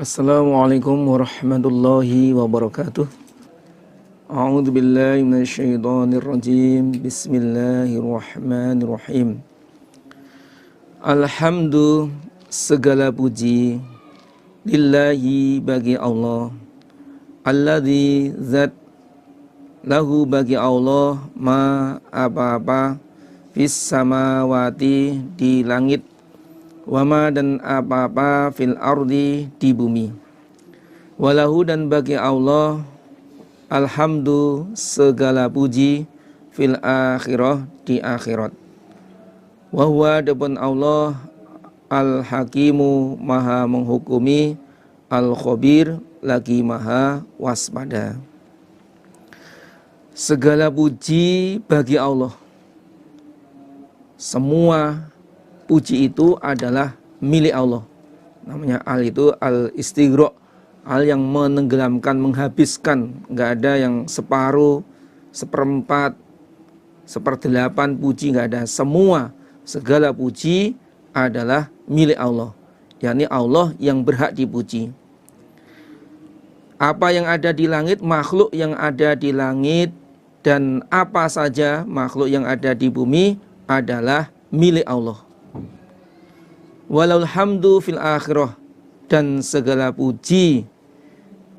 Assalamualaikum warahmatullahi wabarakatuh. A'udzu billahi minasyaitonir rajim. Bismillahirrahmanirrahim. Alhamdu, segala puji lillahi, bagi Allah. Alladzi, zat, lahu, bagi Allah, ma, apa-apa, fis samawati, di langit, wama, dan apa-apa, fil ardi, di bumi. Walahu, dan bagi Allah, alhamdu, segala puji, fil akhirah, di akhirat. Wahwa, adapun Allah, al-hakimu, maha menghukumi, al-khabir, lagi maha waspada. Segala puji bagi Allah. Semua puji itu adalah milik Allah. Namanya al itu al-istighraq, al yang menenggelamkan, menghabiskan. Enggak ada yang separuh, seperempat, seperdelapan puji, enggak ada. Semua, segala puji adalah milik Allah. yakni Allah yang berhak dipuji. Apa yang ada di langit, makhluk yang ada di langit, dan apa saja makhluk yang ada di bumi adalah milik Allah. Walal hamdu fil akhirah, dan segala puji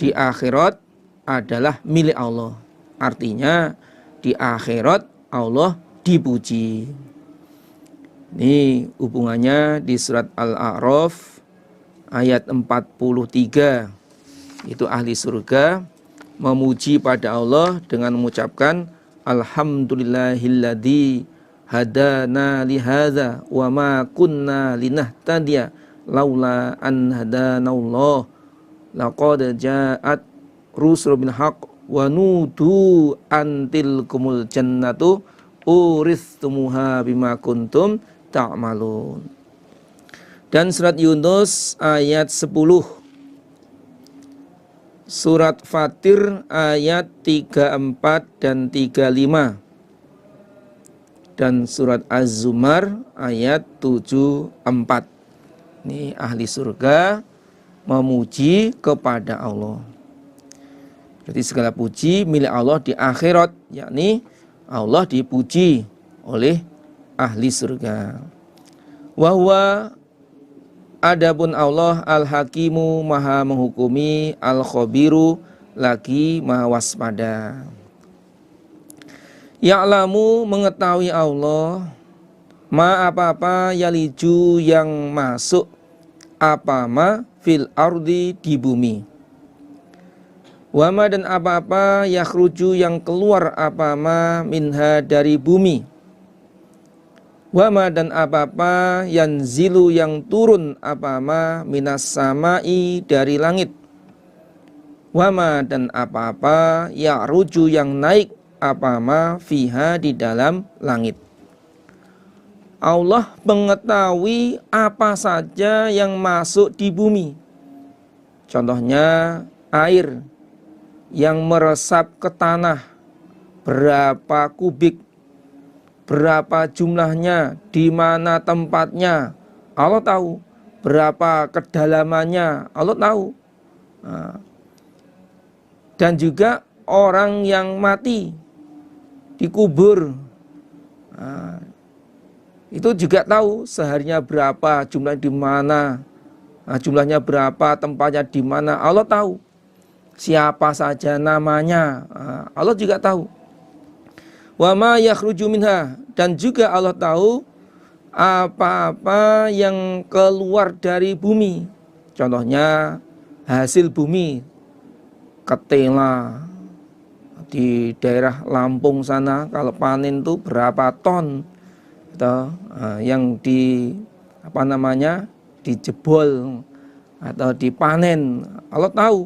di akhirat adalah milik Allah. Artinya di akhirat Allah dipuji. Ini hubungannya di surat Al-A'raf ayat 43. Itu ahli surga memuji pada Allah dengan mengucapkan alhamdulillahilladzi hadana lihadza wa ma kunna linahtadiya laula an hadanallah laqad ja'at rusul bil haqq wa nudu antil kumul jannatu uristumuha bima kuntum ta'malun. Dan surat Yunus ayat 10, surat Fatir ayat 34 dan 35, dan surat Az-Zumar ayat 74. Ini ahli surga memuji kepada Allah. Jadi segala puji milik Allah di akhirat, yakni Allah dipuji oleh ahli surga. Wa huwa, adapun Allah, al-hakimu, maha menghukumi, al-khabiru, lagi maha waspada. Ya'lamu, mengetahui Allah, ma apa-apa, yaliju, yang masuk, apa ma, fil ardi, di bumi. Wama, dan apa-apa, yakhruju, yang keluar, apa ma, minha, dari bumi. Wama, dan apa-apa, yanzilu, yang turun, apa ma, minas samai, dari langit. Wama, dan apa-apa, ya'ruju, yang naik, apa ma, fiha, di dalam langit. Allah mengetahui apa saja yang masuk di bumi. Contohnya air yang meresap ke tanah, berapa kubik, berapa jumlahnya, di mana tempatnya, Allah tahu. Berapa kedalamannya, Allah tahu. Dan juga orang yang mati dikubur, itu juga tahu seharinya berapa, jumlah di mana, jumlahnya berapa, tempatnya di mana, Allah tahu. Siapa saja namanya, Allah juga tahu. Wa ma yakhruju minha, dan juga Allah tahu apa-apa yang keluar dari bumi. Contohnya hasil bumi, ketela di daerah Lampung sana, kalau panen itu berapa ton, atau yang dijebol atau dipanen, Allah tahu.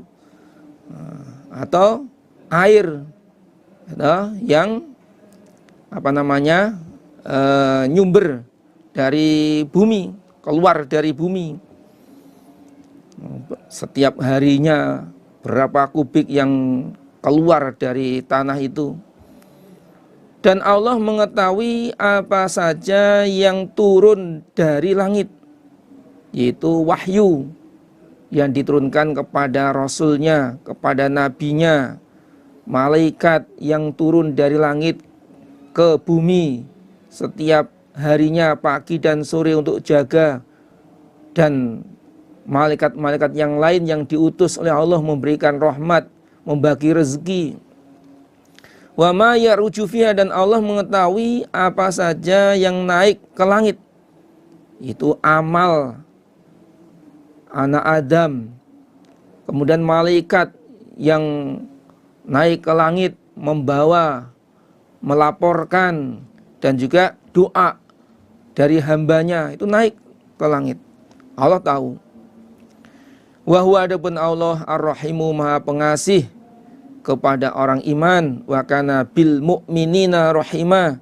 Atau air yang nyumber dari bumi, keluar dari bumi, setiap harinya berapa kubik yang keluar dari tanah itu. Dan Allah mengetahui apa saja yang turun dari langit, yaitu wahyu yang diturunkan kepada Rasulnya, kepada Nabinya, malaikat yang turun dari langit ke bumi setiap harinya pagi dan sore untuk jaga, dan malaikat-malaikat yang lain yang diutus oleh Allah memberikan rahmat, membagi rezeki. Wa ma ya'ruju fiha, dan Allah mengetahui apa saja yang naik ke langit. Itu amal anak Adam. Kemudian malaikat yang naik ke langit membawa, melaporkan, dan juga doa dari hambanya itu naik ke langit. Allah tahu. Wa huwa, adapun Allah ar-rahimu, maha pengasih kepada orang iman. Wa kana bil mu'minina rahima,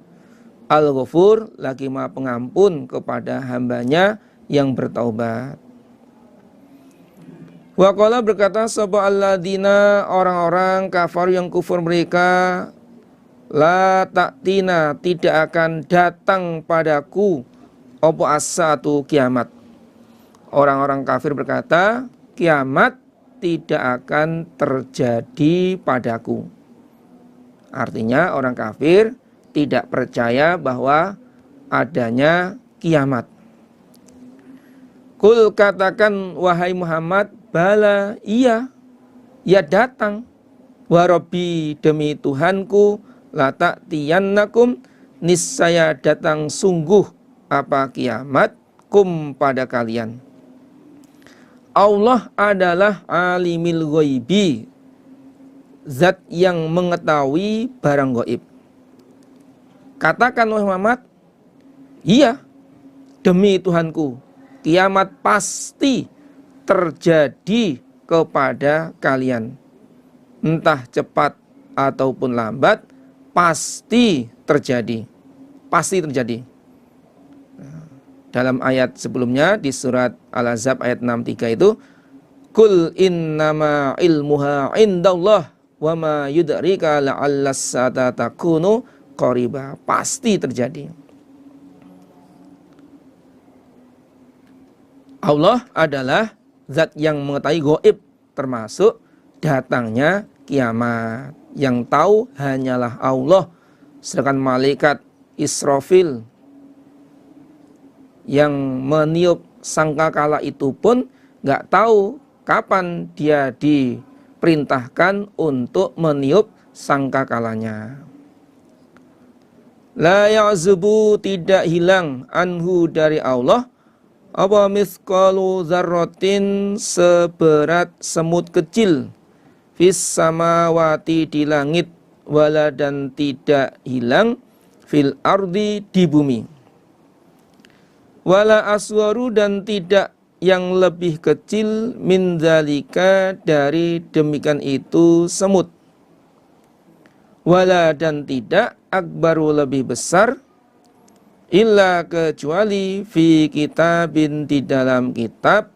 al-ghafur, lagi maha pengampun kepada hambanya yang bertaubat. Wa qala, berkata sapa alladzina, orang-orang kafir yang kufur mereka, la ta'tina, tidak akan datang padaku opo as-saatu, kiamat. Orang-orang kafir berkata, kiamat tidak akan terjadi padaku. Artinya orang kafir tidak percaya bahwa adanya kiamat. Kul, katakan wahai Muhammad, bala, iya, ya datang. Wa Rabbi, demi Tuhanku, la ta'tiyannakum, niscaya datang sungguh apa kiamat, kum, pada kalian. Allah adalah alimil ghaibi, zat yang mengetahui barang gaib. Katakan wahai Muhammad, iya, demi Tuhanku, kiamat pasti terjadi kepada kalian. Entah cepat ataupun lambat, pasti terjadi. Pasti terjadi. Dalam ayat sebelumnya di surat Al-Ahzab ayat 63 itu, kul innama ilmuha indallah wa ma yudrika la'allas sa'ata takunu qariba. Pasti terjadi. Allah adalah zat yang mengetahui gaib, termasuk datangnya kiamat. Yang tahu hanyalah Allah. Sedangkan malaikat Israfil yang meniup sangkakala itu pun nggak tahu kapan dia diperintahkan untuk meniup sangkakalanya. La ya'zubu, tidak hilang, anhu, dari Allah, apa misqalu dzarratin, seberat semut kecil, fis samawati, di langit, wala, dan tidak hilang, fil ardi, di bumi. Wala aswaru, dan tidak yang lebih kecil, min dzalika, dari demikian itu semut. Wala, dan tidak akbaru, lebih besar, illa, kecuali, fi kitabin, di dalam kitab,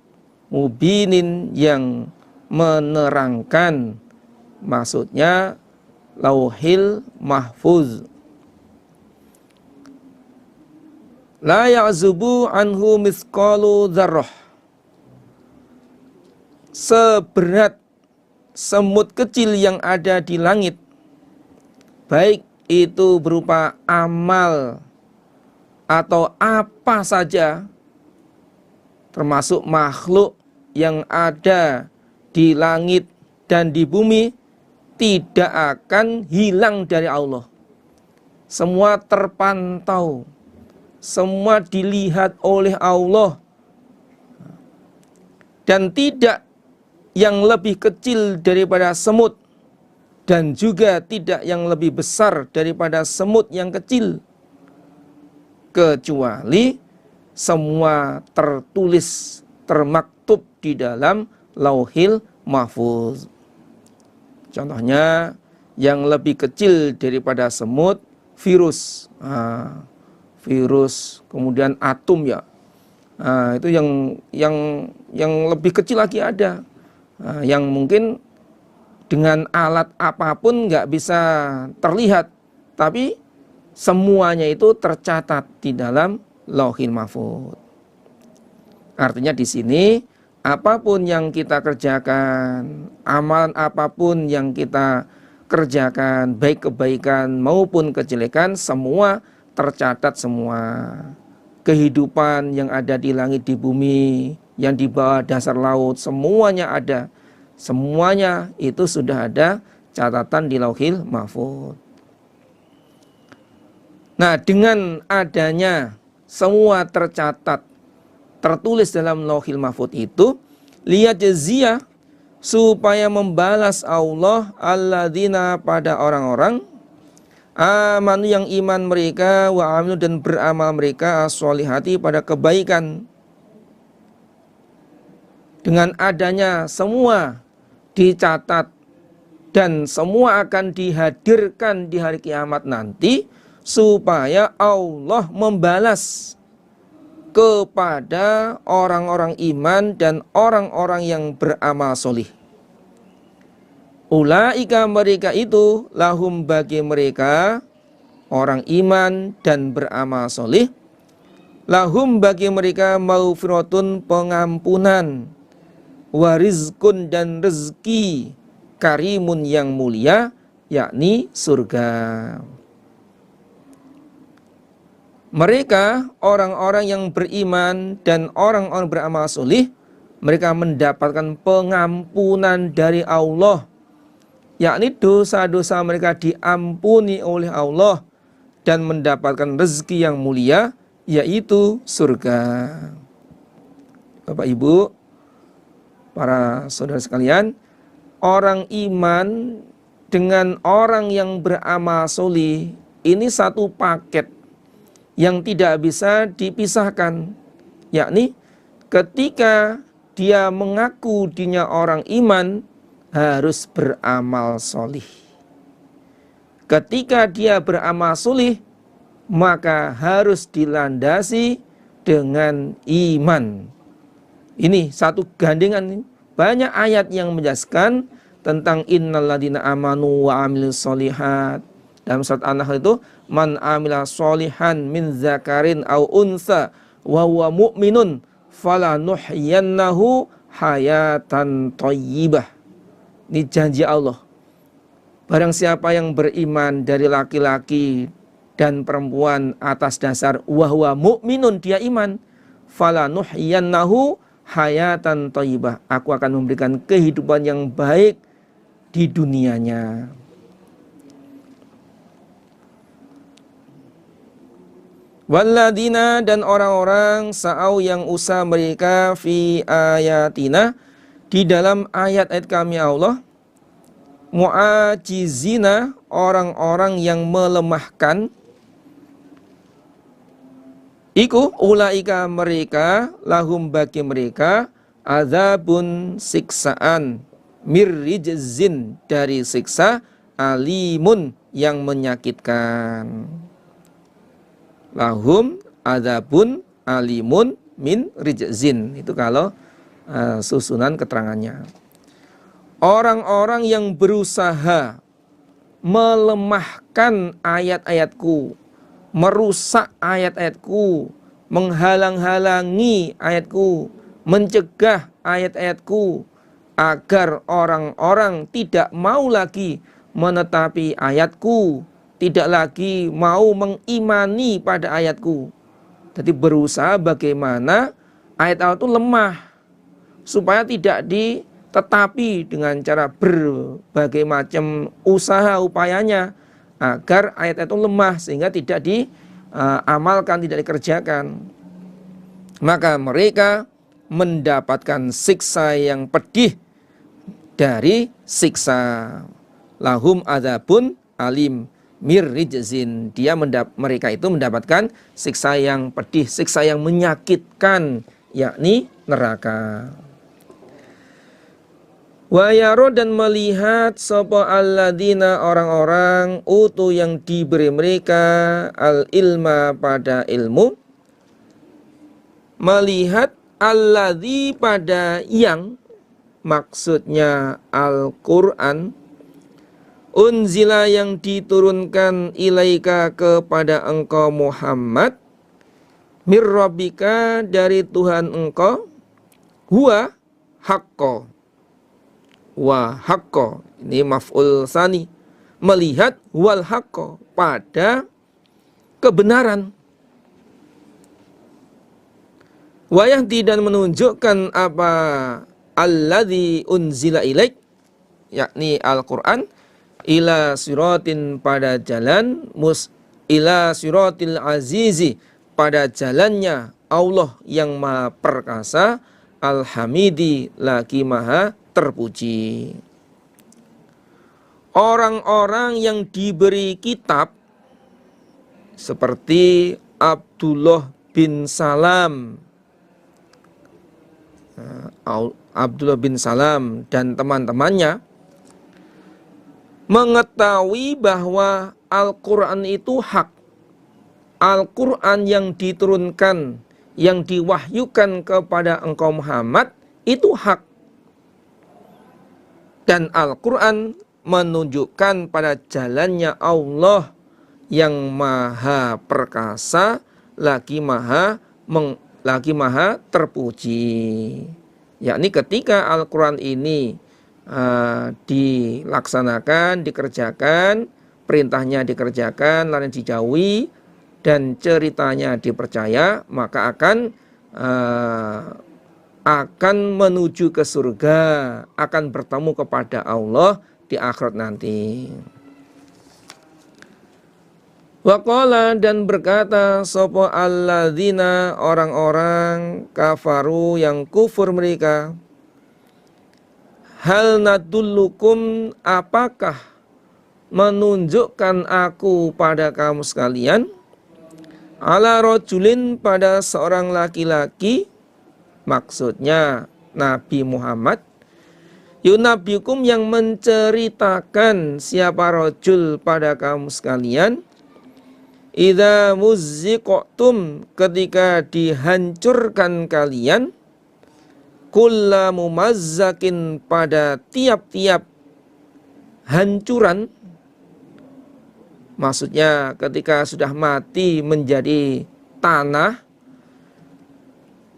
mubinin, yang menerangkan, maksudnya lauhil mahfuz. La ya'zubu anhu misqalu dzarrah, seberat semut kecil yang ada di langit, baik itu berupa amal atau apa saja, termasuk makhluk yang ada di langit dan di bumi, tidak akan hilang dari Allah. Semua terpantau, semua dilihat oleh Allah, dan tidak yang lebih kecil daripada semut, dan juga tidak yang lebih besar daripada semut yang kecil, kecuali semua tertulis, termaktub di dalam lauhil mahfuz. Contohnya yang lebih kecil daripada semut, virus. Virus, kemudian atom, ya. Itu yang lebih kecil lagi ada. Yang mungkin dengan alat apapun nggak bisa terlihat, tapi semuanya itu tercatat di dalam lauhil mahfuz. Artinya di sini apapun yang kita kerjakan, amalan apapun yang kita kerjakan, baik kebaikan maupun kejelekan, semua tercatat semua. Kehidupan yang ada di langit di bumi, yang di bawah dasar laut, semuanya ada. Semuanya itu sudah ada catatan di Lauhil Mahfuz. Nah, dengan adanya semua tercatat, tertulis dalam Lauhil Mahfuz itu, liyajziyah, supaya membalas Allah alladzina, pada orang-orang amanu yang iman mereka, wa amilu dan beramal mereka, as-sholihati, pada kebaikan. Dengan adanya semua dicatat dan semua akan dihadirkan di hari kiamat nanti, supaya Allah membalas kepada orang-orang iman dan orang-orang yang beramal solih. Ulaika, mereka itu, lahum, bagi mereka orang iman dan beramal solih, lahum, bagi mereka maghfiratun, pengampunan, warizkun, dan rezeki, karimun, yang mulia, yakni surga. Mereka orang-orang yang beriman dan orang-orang beramal solih, mereka mendapatkan pengampunan dari Allah, yakni dosa-dosa mereka diampuni oleh Allah, dan mendapatkan rezeki yang mulia, yaitu surga. Bapak Ibu, para saudara sekalian, orang iman dengan orang yang beramal solih ini satu paket yang tidak bisa dipisahkan, yakni ketika dia mengaku dirinya orang iman, harus beramal solih. Ketika dia beramal solih, maka harus dilandasi dengan iman. Ini satu gandengan. Banyak ayat yang menjelaskan tentang innalladzina amanu wa amilus solihat. Dalam surat An-Nahl itu, man amila solihan min zakarin au unsa wa huwa mu'minun falanuhyiyannahu hayatan thayyibah. Ini janji Allah. Barang siapa yang beriman dari laki-laki dan perempuan atas dasar wahwa mu'minun, dia iman, falanuhyiyannahu hayatan thayyibah, aku akan memberikan kehidupan yang baik di dunianya. Walladzina, dan orang-orang sa'au yang usaha mereka fi ayatina, di dalam ayat-ayat kami Allah, mu'ajizina, orang-orang yang melemahkan, iku ulaika, mereka, lahum, bagi mereka, azabun, siksaan, mirrijzin, dari siksa, alimun, yang menyakitkan. Lahum azabun alimun min rijzin. Itu kalau susunan keterangannya. Orang-orang yang berusaha melemahkan ayat-ayatku, merusak ayat-ayatku, menghalang-halangi ayatku, mencegah ayat-ayatku, agar orang-orang tidak mau lagi menetapi ayatku, tidak lagi mau mengimani pada ayatku. Jadi berusaha bagaimana ayat-ayat itu lemah, supaya tidak ditetapi dengan cara berbagai macam usaha upayanya, agar ayat-ayat itu lemah sehingga tidak diamalkan, tidak dikerjakan. Maka mereka mendapatkan siksa yang pedih dari siksa. Lahum adzabun alim mirrijzin, mereka itu mendapatkan siksa yang pedih, siksa yang menyakitkan, yakni neraka. Wa yaro, dan melihat sapa alladzina, orang-orang utu yang diberi mereka al ilma, pada ilmu, melihat alladzi, pada yang, maksudnya Al-Quran, unzila, yang diturunkan, ilaika, kepada engkau Muhammad, mir rabbika, dari Tuhan engkau, huwa, haqqo. Wa haqqo, ini maf'ul tsani. Melihat wal haqqo, pada kebenaran. Wa yahdi, dan menunjukkan apa alladzi unzila ilaik, yakni Al-Qur'an, ila siratin, pada jalan, ila siratil azizi, pada jalannya Allah yang maha perkasa, al-hamidi, lagi maha terpuji. Orang-orang yang diberi kitab seperti Abdullah bin Salam, Abdullah bin Salam dan teman-temannya mengetahui bahwa Al-Quran itu hak. Al-Quran yang diturunkan, yang diwahyukan kepada engkau Muhammad, itu hak. Dan Al-Quran menunjukkan pada jalannya Allah yang maha perkasa, lagi maha terpuji. Yakni ketika Al-Quran ini dilaksanakan, dikerjakan, perintahnya dikerjakan, larangan dijauhi, dan ceritanya dipercaya, maka akan menuju ke surga, akan bertemu kepada Allah di akhirat nanti. Waqala, dan berkata sapa alladzina, orang-orang kafaru yang kufur mereka, hal nadullukum, apakah menunjukkan aku pada kamu sekalian, ala rajulin, pada seorang laki-laki, maksudnya Nabi Muhammad, yunabikum, yang menceritakan siapa rajul pada kamu sekalian, idza muzziqtum, ketika dihancurkan kalian, kulla mumazzakin, pada tiap-tiap hancuran. Maksudnya ketika sudah mati menjadi tanah,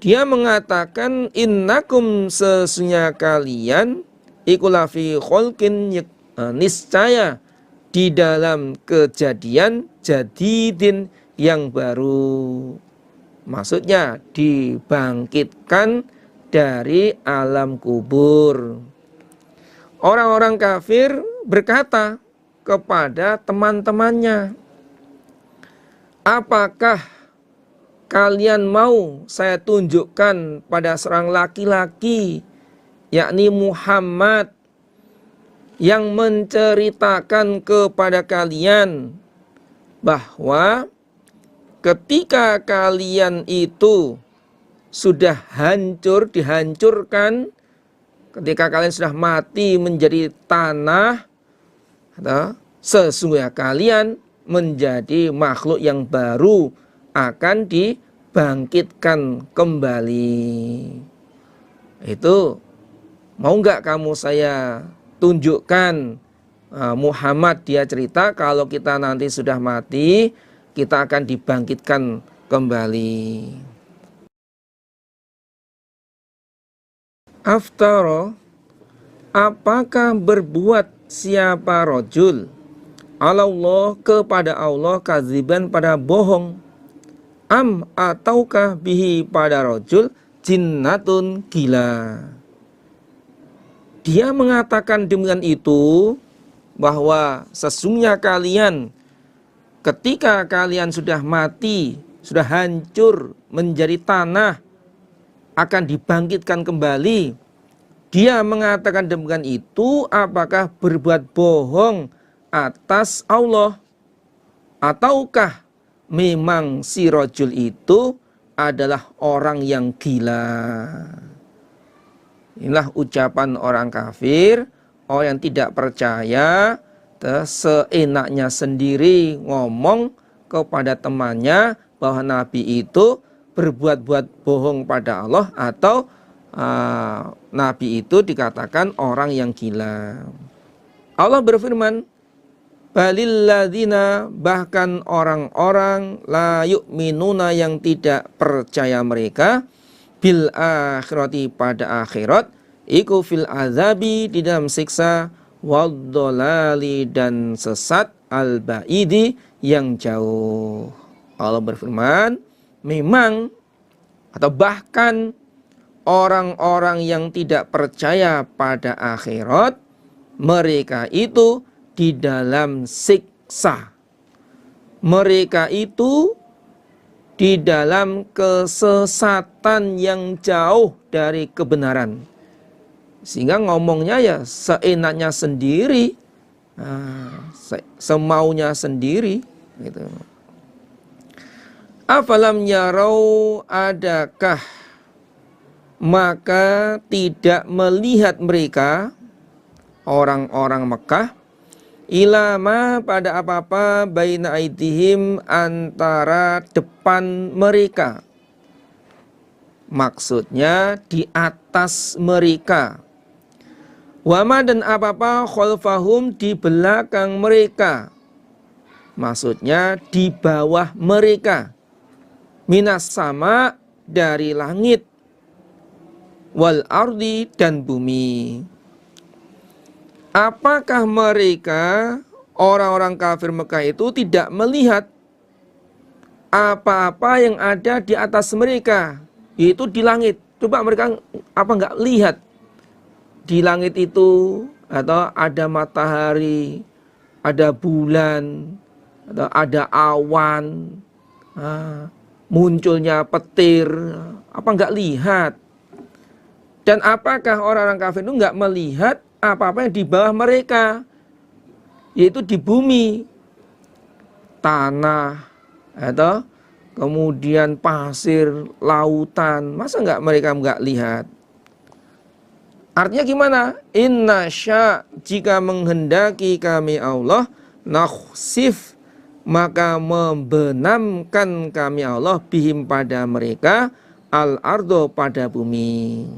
dia mengatakan innakum, sesungguhnya kalian, ikulafi kholkin, niscaya di dalam kejadian jadidin, yang baru. Maksudnya dibangkitkan dari alam kubur. Orang-orang kafir berkata kepada teman-temannya, apakah kalian mau saya tunjukkan pada seorang laki-laki, yakni Muhammad, yang menceritakan kepada kalian bahwa ketika kalian itu sudah hancur, dihancurkan, ketika kalian sudah mati menjadi tanah, sesungguhnya kalian menjadi makhluk yang baru, akan dibangkitkan kembali. Itu mau nggak kamu saya tunjukkan Muhammad, dia cerita kalau kita nanti sudah mati, kita akan dibangkitkan kembali. Aftara, apakah berbuat siapa rojul Allah, kepada Allah, kadziban, pada bohong, am, ataukah bihi, pada rojul, jinnatun, gila. Dia mengatakan demikian itu, bahwa sesungguhnya kalian, ketika kalian sudah mati, sudah hancur menjadi tanah, akan dibangkitkan kembali. Dia mengatakan demikian itu, apakah berbuat bohong atas Allah, ataukah memang si rajul itu adalah orang yang gila. Inilah ucapan orang kafir, orang yang tidak percaya, seenaknya sendiri ngomong kepada temannya bahwa Nabi itu berbuat-buat bohong pada Allah, atau Nabi itu dikatakan orang yang gila. Allah berfirman, balilladzina, bahkan orang-orang, la yu'minuna, yang tidak percaya mereka, bil akhirati, pada akhirat, iku fil azabi di dalam siksa, waddolali dan sesat, al-ba'idi yang jauh. Allah berfirman, memang atau bahkan orang-orang yang tidak percaya pada akhirat, mereka itu di dalam siksa. Mereka itu di dalam kesesatan yang jauh dari kebenaran. Sehingga ngomongnya ya seenaknya sendiri, semaunya sendiri gitu. Afalam yarau, adakah maka tidak melihat mereka orang-orang Mekah, ilama pada apa-apa baina aidihim antara depan mereka, maksudnya di atas mereka, wama dan apa-apa khalfahum di belakang mereka, maksudnya di bawah mereka, minas sama dari langit, wal ardi dan bumi. Apakah mereka orang-orang kafir Mekah itu tidak melihat apa-apa yang ada di atas mereka, yaitu di langit? Coba mereka apa enggak lihat di langit itu, atau ada matahari, ada bulan, atau ada awan, munculnya petir, apa enggak lihat? Dan apakah orang-orang kafir itu enggak melihat apa-apa yang di bawah mereka, yaitu di bumi, tanah, atau kemudian pasir, lautan? Masa mereka enggak lihat? Artinya gimana? Inna sya, jika menghendaki kami Allah, nakhsif, maka membenamkan kami Allah bihim pada mereka, al-ardo pada bumi.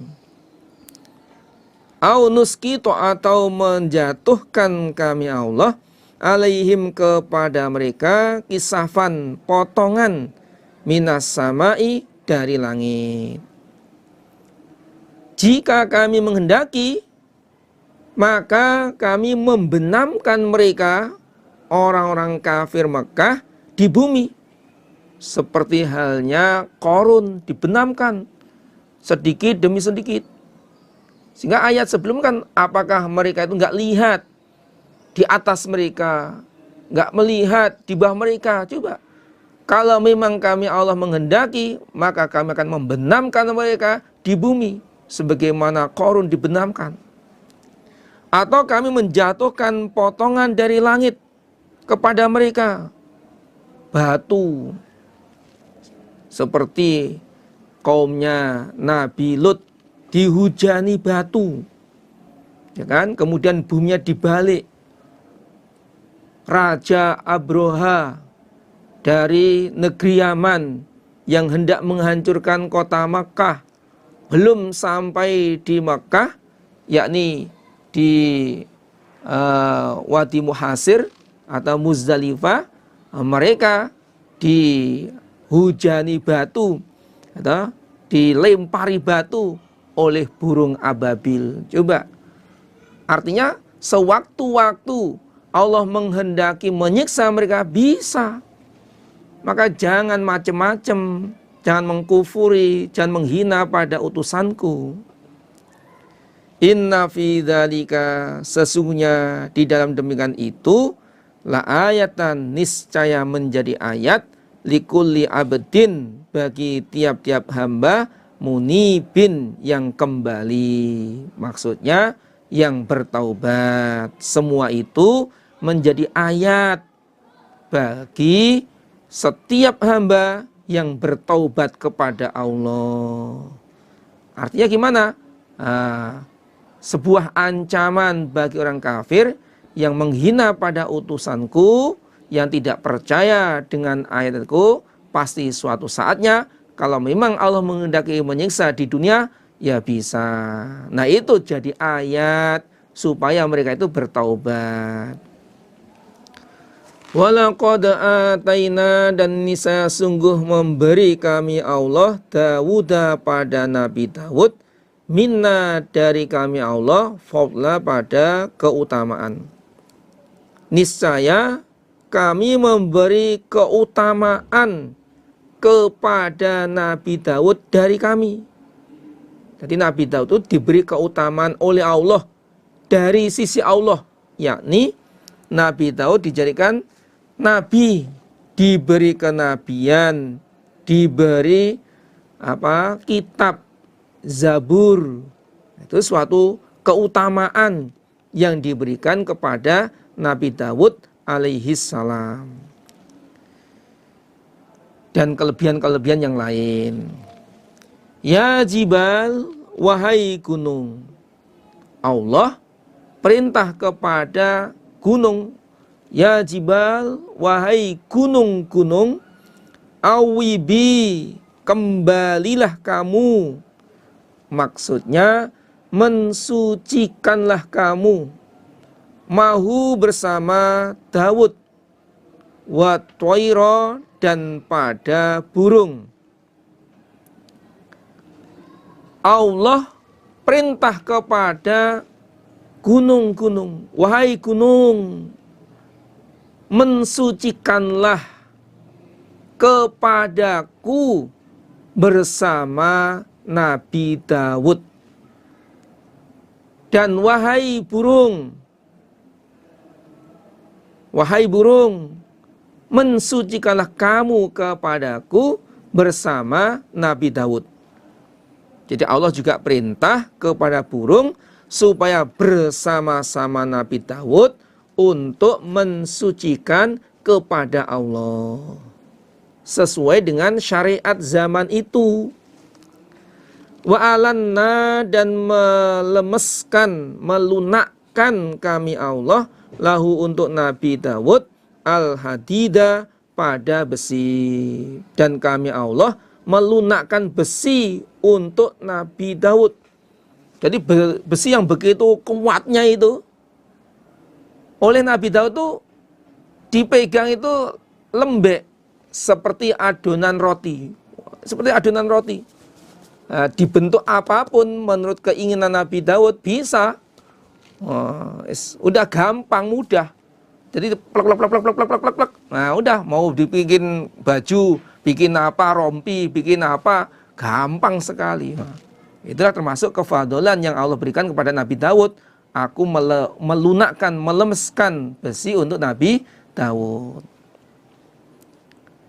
Au nuskito, atau menjatuhkan kami Allah, alaihim kepada mereka, kisafan potongan, minas samai dari langit. Jika kami menghendaki, maka kami membenamkan mereka, orang-orang kafir Mekah, di bumi. Seperti halnya Qarun dibenamkan sedikit demi sedikit. Sehingga ayat sebelum kan, apakah mereka itu enggak lihat di atas mereka, enggak melihat di bawah mereka? Coba, kalau memang kami Allah menghendaki, maka kami akan membenamkan mereka di bumi, sebagaimana Qarun dibenamkan. Atau kami menjatuhkan potongan dari langit kepada mereka, batu, seperti kaumnya Nabi Lut dihujani batu, ya kan? Kemudian buminya dibalik. Raja Abroha dari negeri Yaman yang hendak menghancurkan kota Makkah, belum sampai di Makkah, yakni di Wadi Muhasir atau Muzdalifah, mereka dihujani batu atau dilempari batu oleh burung ababil. Coba, artinya sewaktu-waktu Allah menghendaki menyiksa mereka, bisa. Maka jangan macam-macam, jangan mengkufuri, jangan menghina pada utusanku. Inna fi dzalika, sesungguhnya di dalam demikian itu, la ayatan, niscaya menjadi ayat, likulli abdin, bagi tiap-tiap hamba, munibin, yang kembali, maksudnya yang bertaubat. Semua itu menjadi ayat bagi setiap hamba yang bertaubat kepada Allah. Artinya gimana? Sebuah ancaman bagi orang kafir yang menghina pada utusanku, yang tidak percaya dengan ayatku, pasti suatu saatnya kalau memang Allah menghendaki menyiksa di dunia, ya bisa. Nah, itu jadi ayat supaya mereka itu bertaubat. Walaqad ataina, dan sungguh memberi kami Allah Dawuda pada Nabi Dawud, minna dari kami Allah, fadla pada keutamaan. Niscaya kami memberi keutamaan kepada Nabi Daud dari kami. Jadi Nabi Daud itu diberi keutamaan oleh Allah dari sisi Allah, yakni Nabi Daud dijadikan nabi, diberi kenabian, diberi kitab Zabur. Itu suatu keutamaan yang diberikan kepada Nabi Daud alaihi salam. Dan kelebihan-kelebihan yang lain. Ya jibal, wahai gunung. Allah perintah kepada gunung. Ya jibal, wahai gunung-gunung. Awibi, kembalilah kamu. Maksudnya mensucikanlah kamu. Mahu bersama Daud. Wa twaira, dan pada burung. Allah perintah kepada gunung-gunung. Wahai gunung, mensucikanlah kepadaku bersama Nabi Daud. Dan wahai burung, mensucikanlah kamu kepadaku bersama Nabi Daud. Jadi Allah juga perintah kepada burung supaya bersama-sama Nabi Daud untuk mensucikan kepada Allah. Sesuai dengan syariat zaman itu. Wa alanna, dan melemeskan, melunakkan kami Allah lahu untuk Nabi Daud al-hadida, pada besi. Dan kami Allah melunakkan besi untuk Nabi Daud. Jadi besi yang begitu kuatnya itu oleh Nabi Daud itu dipegang itu lembek seperti adonan roti. Seperti adonan roti. Nah, dibentuk apapun menurut keinginan Nabi Daud bisa. Udah gampang, mudah. Jadi plek. Nah, udah mau dibikin baju, bikin apa, rompi, bikin apa, gampang sekali. Itulah termasuk kefadolan yang Allah berikan kepada Nabi Daud. Aku melunakkan, melemeskan besi untuk Nabi Daud.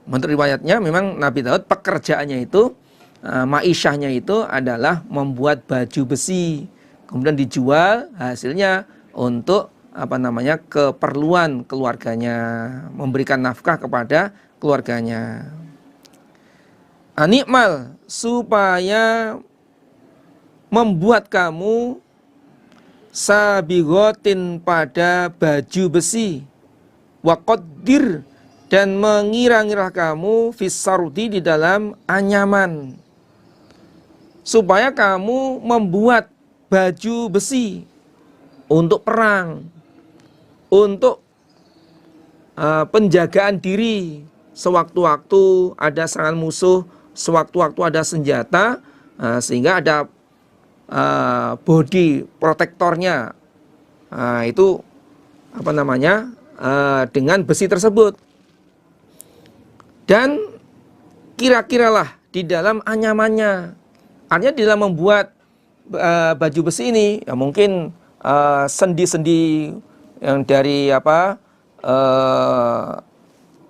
Menurut riwayatnya memang Nabi Daud pekerjaannya itu, ma'isyahnya itu adalah membuat baju besi. Kemudian dijual, hasilnya untuk keperluan keluarganya, memberikan nafkah kepada keluarganya. Anikmal, supaya membuat kamu sabigotin, pada baju besi, waqaddir, dan mengira-ngira kamu fisarudi, di dalam anyaman, supaya kamu membuat baju besi untuk perang, untuk penjagaan diri, sewaktu-waktu ada serangan musuh, sewaktu-waktu ada senjata, sehingga ada body protektornya, itu dengan besi tersebut. Dan kira-kiralah di dalam anyamannya, artinya di dalam membuat baju besi ini, ya mungkin sendi-sendi yang dari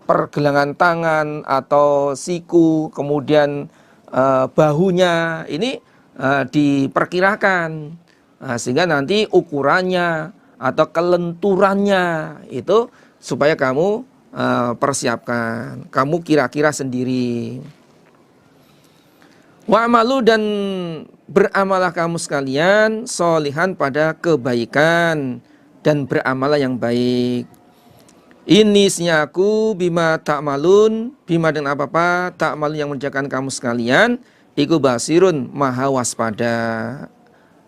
pergelangan tangan atau siku, kemudian bahunya ini diperkirakan, sehingga nanti ukurannya atau kelenturannya itu supaya kamu persiapkan, kamu kira-kira sendiri. Wa'malu, dan beramalah kamu sekalian solihan, pada kebaikan, dan beramalah yang baik. Ini sinyaku bima ta'malun, bima dengan apa-apa ta'malun yang mengerjakan kamu sekalian, iku basirun, maha waspada.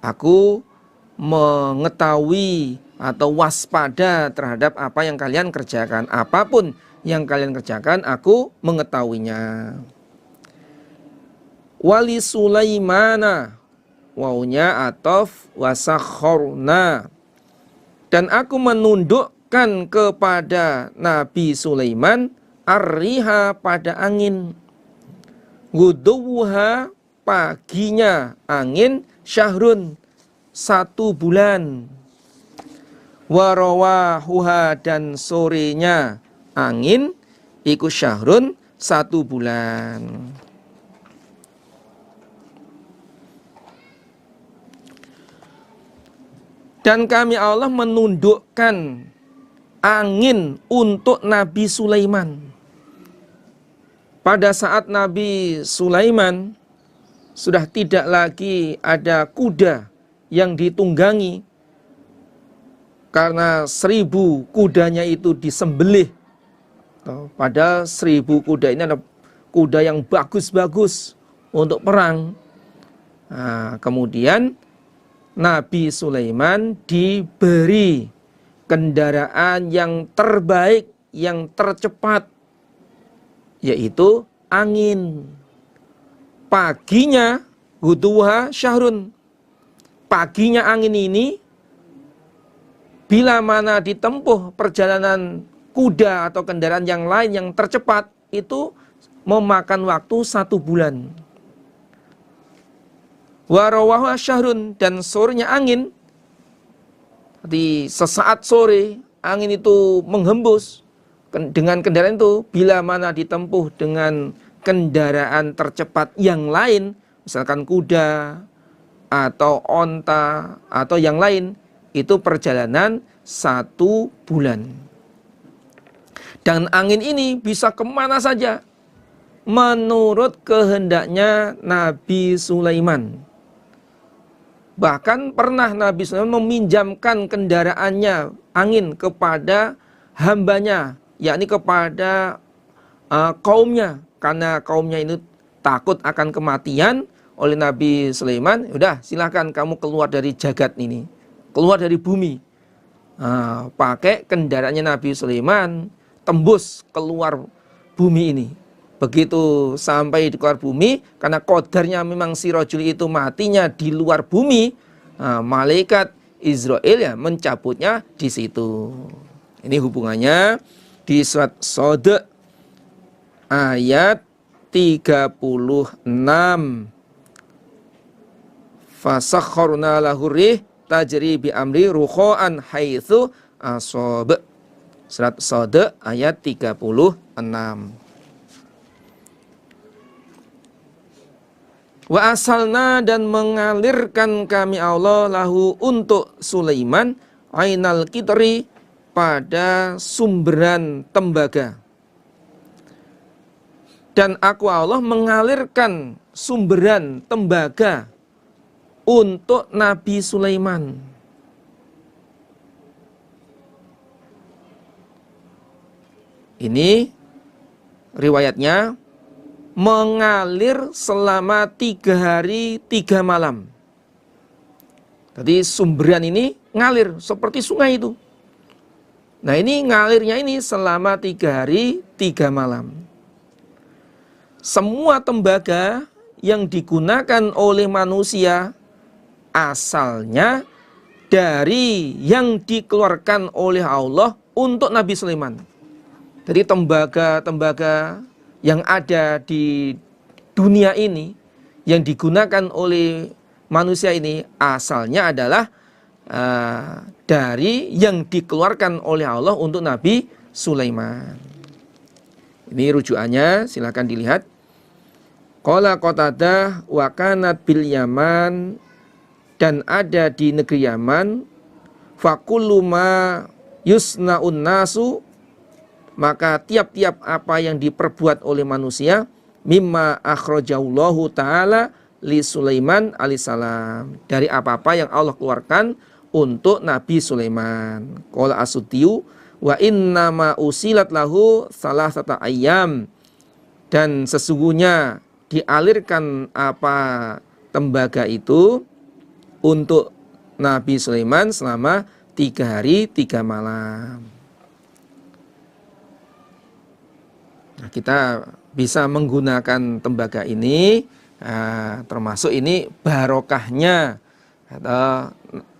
Aku mengetahui atau waspada terhadap apa yang kalian kerjakan. Apapun yang kalian kerjakan, aku mengetahuinya. Wali Sulaimana, wawunya atof, wasakhorna. Dan aku menundukkan kepada Nabi Sulaiman ar-riha pada angin, guduwuha paginya angin, syahrun 1 bulan, warawahuha dan sorenya angin iku syahrun 1 bulan. Dan kami Allah menundukkan angin untuk Nabi Sulaiman. Pada saat Nabi Sulaiman sudah tidak lagi ada kuda yang ditunggangi, karena 1000 kudanya itu disembelih. Padahal 1000 kuda ini adalah kuda yang bagus-bagus untuk perang. Nah, kemudian Nabi Sulaiman diberi kendaraan yang terbaik, yang tercepat, yaitu angin. Paginya guduha syahrun. Paginya angin ini bila mana ditempuh perjalanan kuda atau kendaraan yang lain yang tercepat, itu memakan waktu 1 bulan. Warawahu syahrun, dan sorenya angin, di sesaat sore angin itu menghembus dengan kendaraan itu, bila mana ditempuh dengan kendaraan tercepat yang lain, misalkan kuda atau onta atau yang lain, itu perjalanan 1 bulan. Dan angin ini bisa kemana saja menurut kehendaknya Nabi Sulaiman. Bahkan pernah Nabi Sulaiman meminjamkan kendaraannya angin kepada hambanya, yakni kepada kaumnya, karena kaumnya ini takut akan kematian oleh Nabi Sulaiman. Udah, silahkan kamu keluar dari jagat ini, keluar dari bumi. Pakai kendaraannya Nabi Sulaiman, tembus keluar bumi ini. Begitu sampai di luar bumi, karena kodarnya memang si rajul itu matinya di luar bumi, malaikat Israel ya mencabutnya di situ. Ini hubungannya di surat Shad ayat 36. Fasakharna lahu rih tajri bi amri ruqan haitsu ashab. Surat Shad ayat 36. Wa asalna, dan mengalirkan kami Allah lahu untuk Sulaiman ainal kitri pada sumberan tembaga. Dan aku Allah mengalirkan sumberan tembaga untuk Nabi Sulaiman. Ini riwayatnya mengalir selama 3 hari 3 malam. Jadi sumberan ini ngalir seperti sungai itu. Nah, ini ngalirnya ini selama 3 hari 3 malam. Semua tembaga yang digunakan oleh manusia asalnya dari yang dikeluarkan oleh Allah untuk Nabi Sulaiman. Jadi tembaga-tembaga yang ada di dunia ini, yang digunakan oleh manusia ini, asalnya adalah dari yang dikeluarkan oleh Allah untuk Nabi Sulaiman. Ini rujukannya, silakan dilihat. Qala Qatadah wa kanat bil Yaman, dan ada di negeri Yaman, fakullu ma yusna'un nasu, maka tiap-tiap apa yang diperbuat oleh manusia, mimma akhrajallahu ta'ala li Sulaiman alaihissalam, dari apa-apa yang Allah keluarkan untuk Nabi Sulaiman. Qala As-Suddiyu wa innama usilat lahu salasata ayyam, dan sesungguhnya dialirkan apa tembaga itu untuk Nabi Sulaiman selama 3 hari 3 malam. Nah, kita bisa menggunakan tembaga ini Nah, termasuk ini barokahnya atau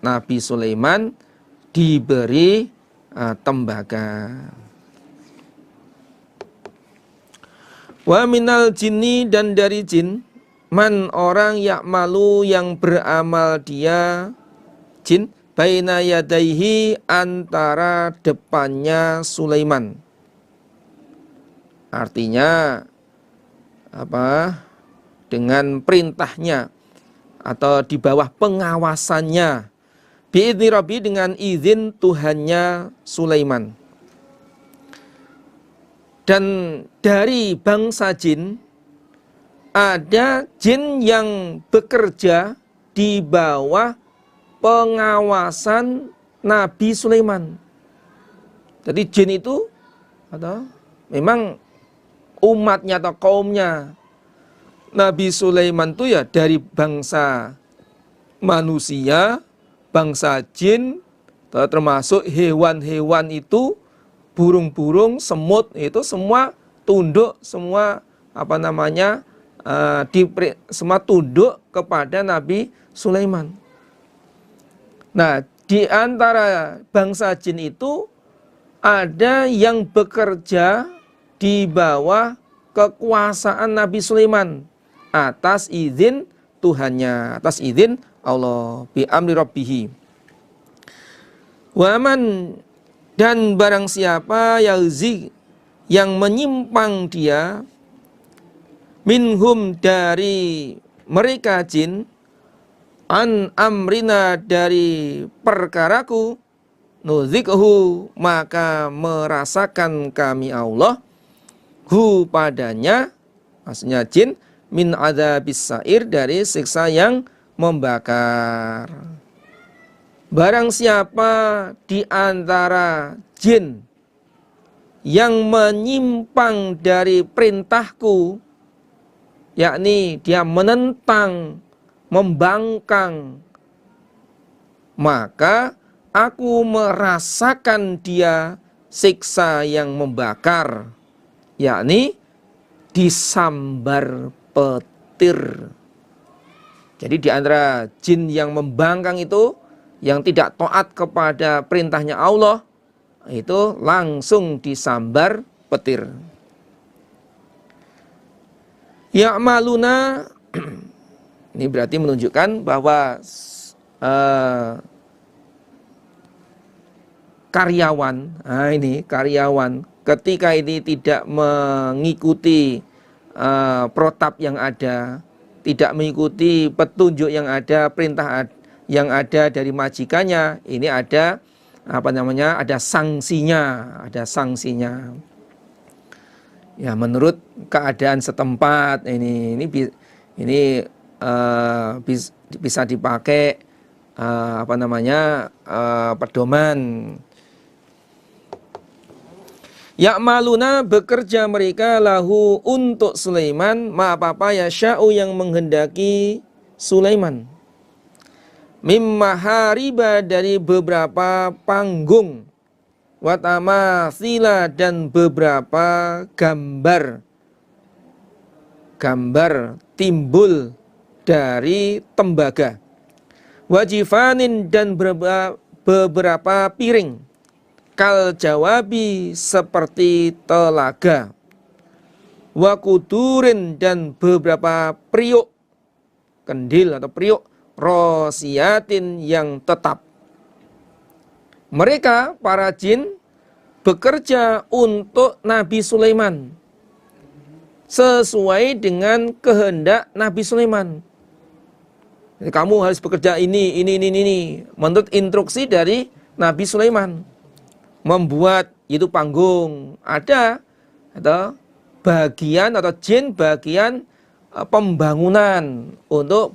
Nabi Sulaiman diberi tembaga. Wa minal jinni, dan dari jin, man orang ya'malu yang beramal dia jin, baina yadaihi antara depannya Sulaiman. Artinya apa? Dengan perintahnya atau di bawah pengawasannya, biidzni Rabbi, dengan izin Tuhannya Sulaiman. Dan dari bangsa jin ada jin yang bekerja di bawah pengawasan Nabi Sulaiman. Jadi jin itu atau memang umatnya atau kaumnya Nabi Sulaiman itu ya dari bangsa manusia, bangsa jin, termasuk hewan-hewan itu, burung-burung, semut, itu semua tunduk, semua semua tunduk kepada Nabi Sulaiman. Nah, di antara bangsa jin itu ada yang bekerja di bawah kekuasaan Nabi Sulaiman atas izin Tuhannya, atas izin Allah, bi amri rabbihi. Waman, dan barang siapa yalzi, yang menyimpang dia, minhum, dari mereka jin, an amrina, dari perkaraku, nuzikhu, maka merasakan kami Allah, hu, padanya, maksudnya jin, min adzabis sa'ir, dari siksa yang membakar. Barang siapa di antara jin yang menyimpang dari perintahku, yakni dia menentang, membangkang, maka aku merasakan dia siksa yang membakar, yakni disambar petir. Jadi di antara jin yang membangkang itu, yang tidak taat kepada perintahnya Allah, itu langsung disambar petir. Ya'maluna, ini berarti menunjukkan bahwa karyawan, ini karyawan ketika ini tidak mengikuti protap yang ada, tidak mengikuti petunjuk yang ada, perintah yang ada dari majikannya, ini ada ada sanksinya, ya menurut keadaan setempat. Ini bisa dipakai pedoman. Ya'maluna, bekerja mereka, lahu, untuk Sulaiman, ma apa ya sya'u, yang menghendaki Sulaiman, mimma hariba, dari beberapa panggung, watamatsila, dan beberapa gambar timbul dari tembaga, wajifanin, dan beberapa piring, kal jawabi, seperti telaga, wakudurin, dan beberapa priuk, kendil atau priuk, rosiatin, yang tetap. Mereka para jin bekerja untuk Nabi Sulaiman sesuai dengan kehendak Nabi Sulaiman. Jadi, kamu harus bekerja ini menurut instruksi dari Nabi Sulaiman. Membuat itu panggung, ada atau bagian atau jin bagian pembangunan untuk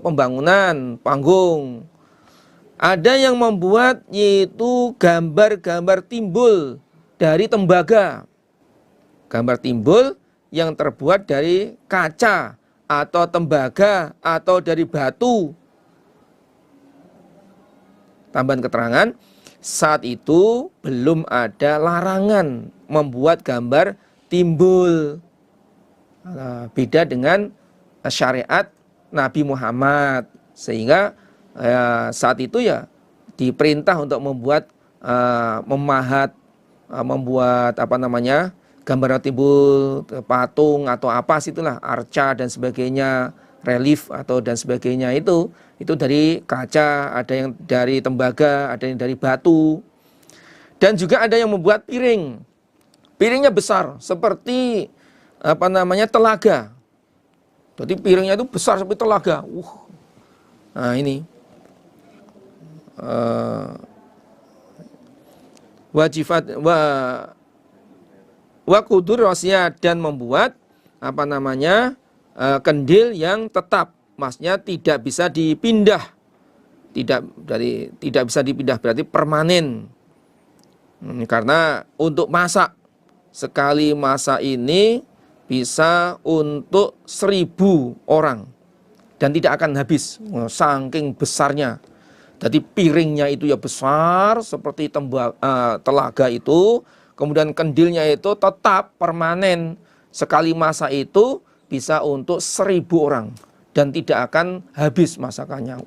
pembangunan panggung. Ada yang membuat yaitu gambar-gambar timbul dari tembaga, gambar timbul yang terbuat dari kaca atau tembaga atau dari batu. Tambahan keterangan, saat itu belum ada larangan membuat gambar timbul. Beda dengan syariat Nabi Muhammad, sehingga saat itu ya diperintah untuk membuat memahat, membuat gambar timbul, patung atau apa situlah, arca dan sebagainya, relief atau dan sebagainya, itu dari kaca, ada yang dari tembaga, ada yang dari batu. Dan juga ada yang membuat piring. Piringnya besar seperti telaga. Jadi piringnya itu besar seperti telaga. Nah ini wajifat wa kudur rosya, dan membuat kendil yang tetap, maksudnya tidak bisa dipindah, tidak bisa dipindah, berarti permanen. Karena untuk masak, sekali masak ini bisa untuk 1.000 orang dan tidak akan habis, saking besarnya. Jadi piringnya itu ya besar seperti telaga itu, kemudian kendilnya itu tetap permanen, sekali masak itu bisa untuk 1.000 orang dan tidak akan habis masakannya.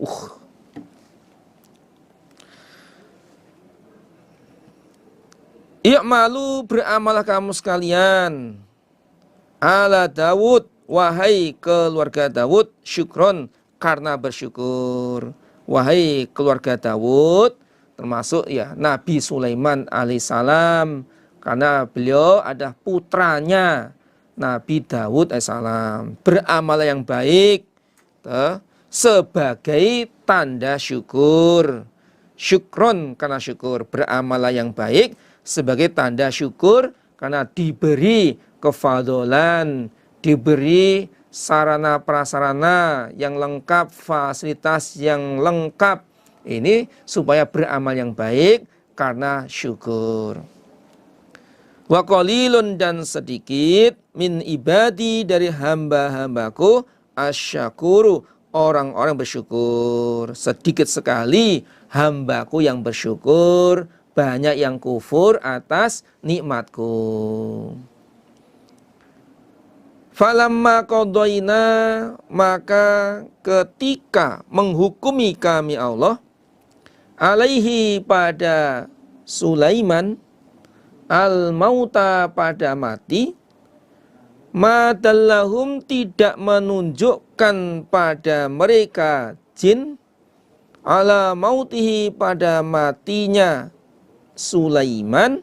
I'malu, beramalah kamu sekalian, ala Dawud, wahai keluarga Dawud, syukron, karena bersyukur. Wahai keluarga Dawud, termasuk ya Nabi Sulaiman alaihissalam, karena beliau ada putranya Nabi Dawud alaihissalam. Beramal yang baik sebagai tanda syukur. Syukron, karena syukur. Beramal yang baik sebagai tanda syukur karena diberi kefadolan, diberi sarana prasarana yang lengkap, fasilitas yang lengkap. Ini supaya beramal yang baik karena syukur. Wa qalilun, dan sedikit, min ibadi, dari hamba-hambaku, asyakuru, orang-orang bersyukur. Sedikit sekali hambaku yang bersyukur, banyak yang kufur atas nikmatku. Falamma qadaina, maka ketika menghukumi kami Allah, alaihi, pada Sulaiman, al-mauta, pada mati, madallahum, tidak menunjukkan pada mereka jin, ala mautihi, pada matinya Sulaiman,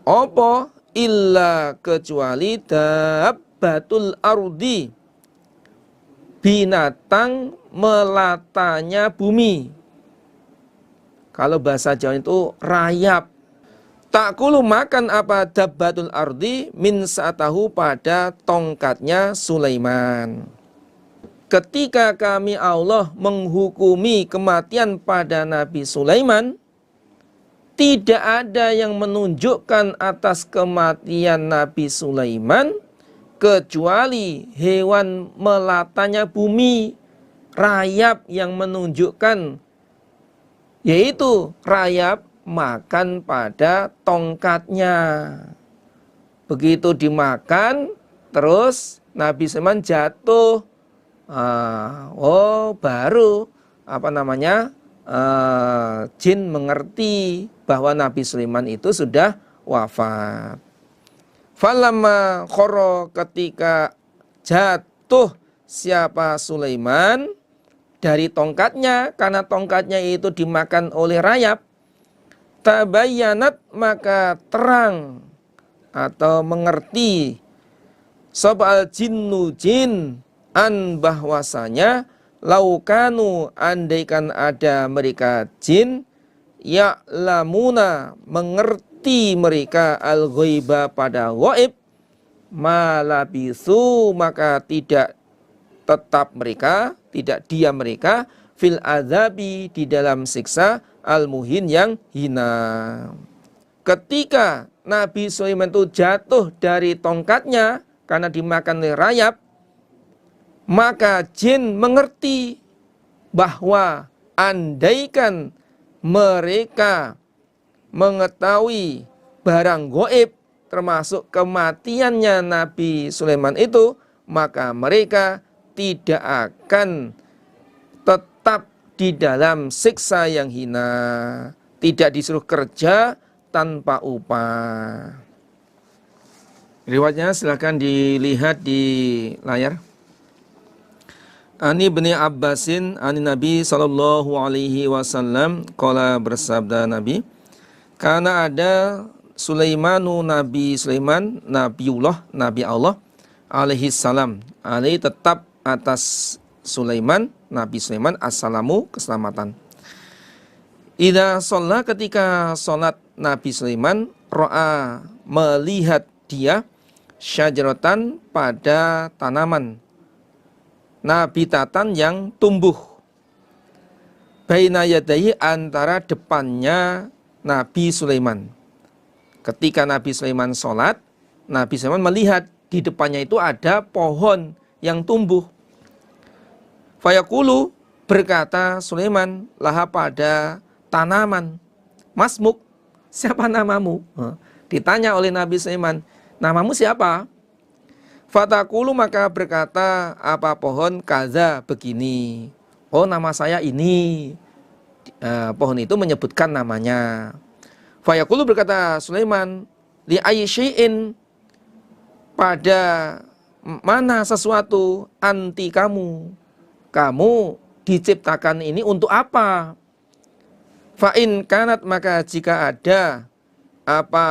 apa, illa, kecuali, dabbatul ardi, binatang melatanya bumi. Kalau bahasa Jawa itu rayap. Takulu, makan apa, dabbatul ardi, min sa'atahu, pada tongkatnya Sulaiman. Ketika kami Allah menghukumi kematian pada Nabi Sulaiman, tidak ada yang menunjukkan atas kematian Nabi Sulaiman kecuali hewan melatanya bumi, rayap yang menunjukkan, yaitu rayap makan pada tongkatnya. Begitu dimakan, terus Nabi Sulaiman jatuh. Baru jin mengerti bahwa Nabi Sulaiman itu sudah wafat. Falamma khoro, ketika jatuh siapa Sulaiman dari tongkatnya, karena tongkatnya itu dimakan oleh rayap, tabayyanat, maka terang atau mengerti, sobal jinnu, jin, an, bahwasanya, laukanu, andaikan ada mereka jin, ya'lamuna, mengerti mereka, al-ghaiba, pada ghaib, malabisu, maka tidak tetap mereka, tidak diam mereka, fil azabi, di dalam siksa, al-muhin, yang hina. Ketika Nabi Sulaiman itu jatuh dari tongkatnya karena dimakan oleh rayap, maka jin mengerti bahwa andaikan mereka mengetahui barang goib, termasuk kematiannya Nabi Sulaiman itu, maka mereka tidak akan tetap di dalam siksa yang hina, tidak disuruh kerja tanpa upah. Riwayatnya silakan dilihat di layar. Ani bin Abbasin ani Nabi sallallahu alaihi wasallam qala, bersabda Nabi, karena ada Sulaimanu, Nabi Sulaiman, Nabiullah, Nabi Allah alaihi salam, alaihi tetap atas Sulaiman, Nabi Sulaiman, assalamu, keselamatan. Idza shalla, ketika salat Nabi Sulaiman, ra'a, melihat dia, syajaratan, pada tanaman, nabitatan, yang tumbuh, baina yadayhi, antara depannya Nabi Sulaiman. Ketika Nabi Sulaiman sholat, Nabi Sulaiman melihat di depannya itu ada pohon yang tumbuh. Fayaqulu, berkata Sulaiman, laha, pada tanaman, masmuk, siapa namamu? Ditanya oleh Nabi Sulaiman, namamu siapa? Fataqulu, maka berkata apa pohon, kaza, begini. Oh, nama saya ini. Pohon itu menyebutkan namanya. Fayaqulu, berkata Sulaiman, li ayyi syai'in, pada mana sesuatu, anti, kamu diciptakan ini untuk apa? Fa'in kanat, maka jika ada apa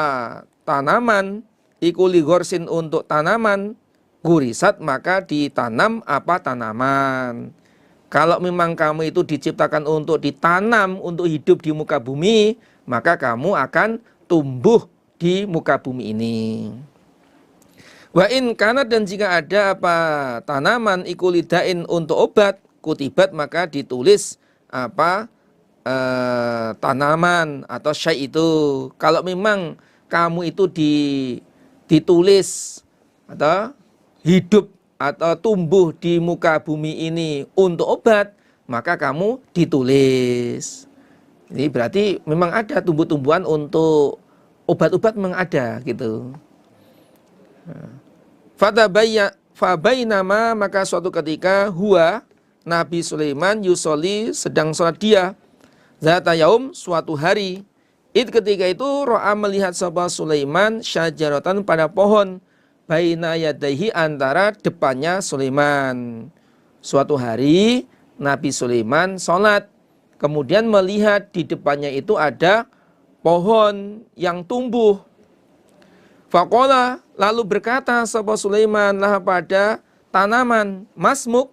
tanaman, ikuli gorsin, untuk tanaman, gurisat, maka ditanam apa tanaman. Kalau memang kamu itu diciptakan untuk ditanam, untuk hidup di muka bumi, maka kamu akan tumbuh di muka bumi ini. Wa in kanat, dan jika ada apa tanaman, ikulidain, untuk obat, kutibat, maka ditulis apa tanaman atau syai' itu. Kalau memang kamu itu ditulis atau hidup atau tumbuh di muka bumi ini untuk obat, maka kamu ditulis. Ini berarti memang ada tumbuh-tumbuhan untuk obat-obat, memang ada gitu. Fabainama, maka suatu ketika, huwa, Nabi Sulaiman, yusoli, sedang sholat dia, zata yaum, suatu hari, ketika itu ro'a, melihat sapa Sulaiman, syajaratan, pada pohon, baina yadaihi, antara depannya Sulaiman. Suatu hari Nabi Sulaiman sholat, kemudian melihat di depannya itu ada pohon yang tumbuh. Faqala, lalu berkata sapa Sulaiman, lah, pada tanaman, masmuk,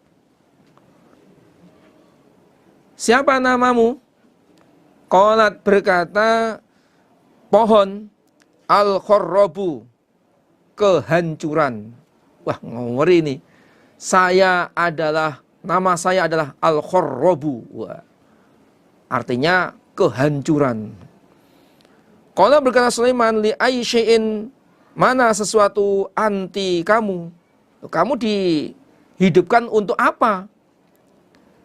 siapa namamu? Qalat, berkata pohon, al-kharrabu, kehancuran. Wah, ngeri ini. Nama saya adalah al-kharrabu. Wah, artinya kehancuran. Qala, berkata Sulaiman, li ayyi syai'in, mana sesuatu, anti, kamu dihidupkan untuk apa?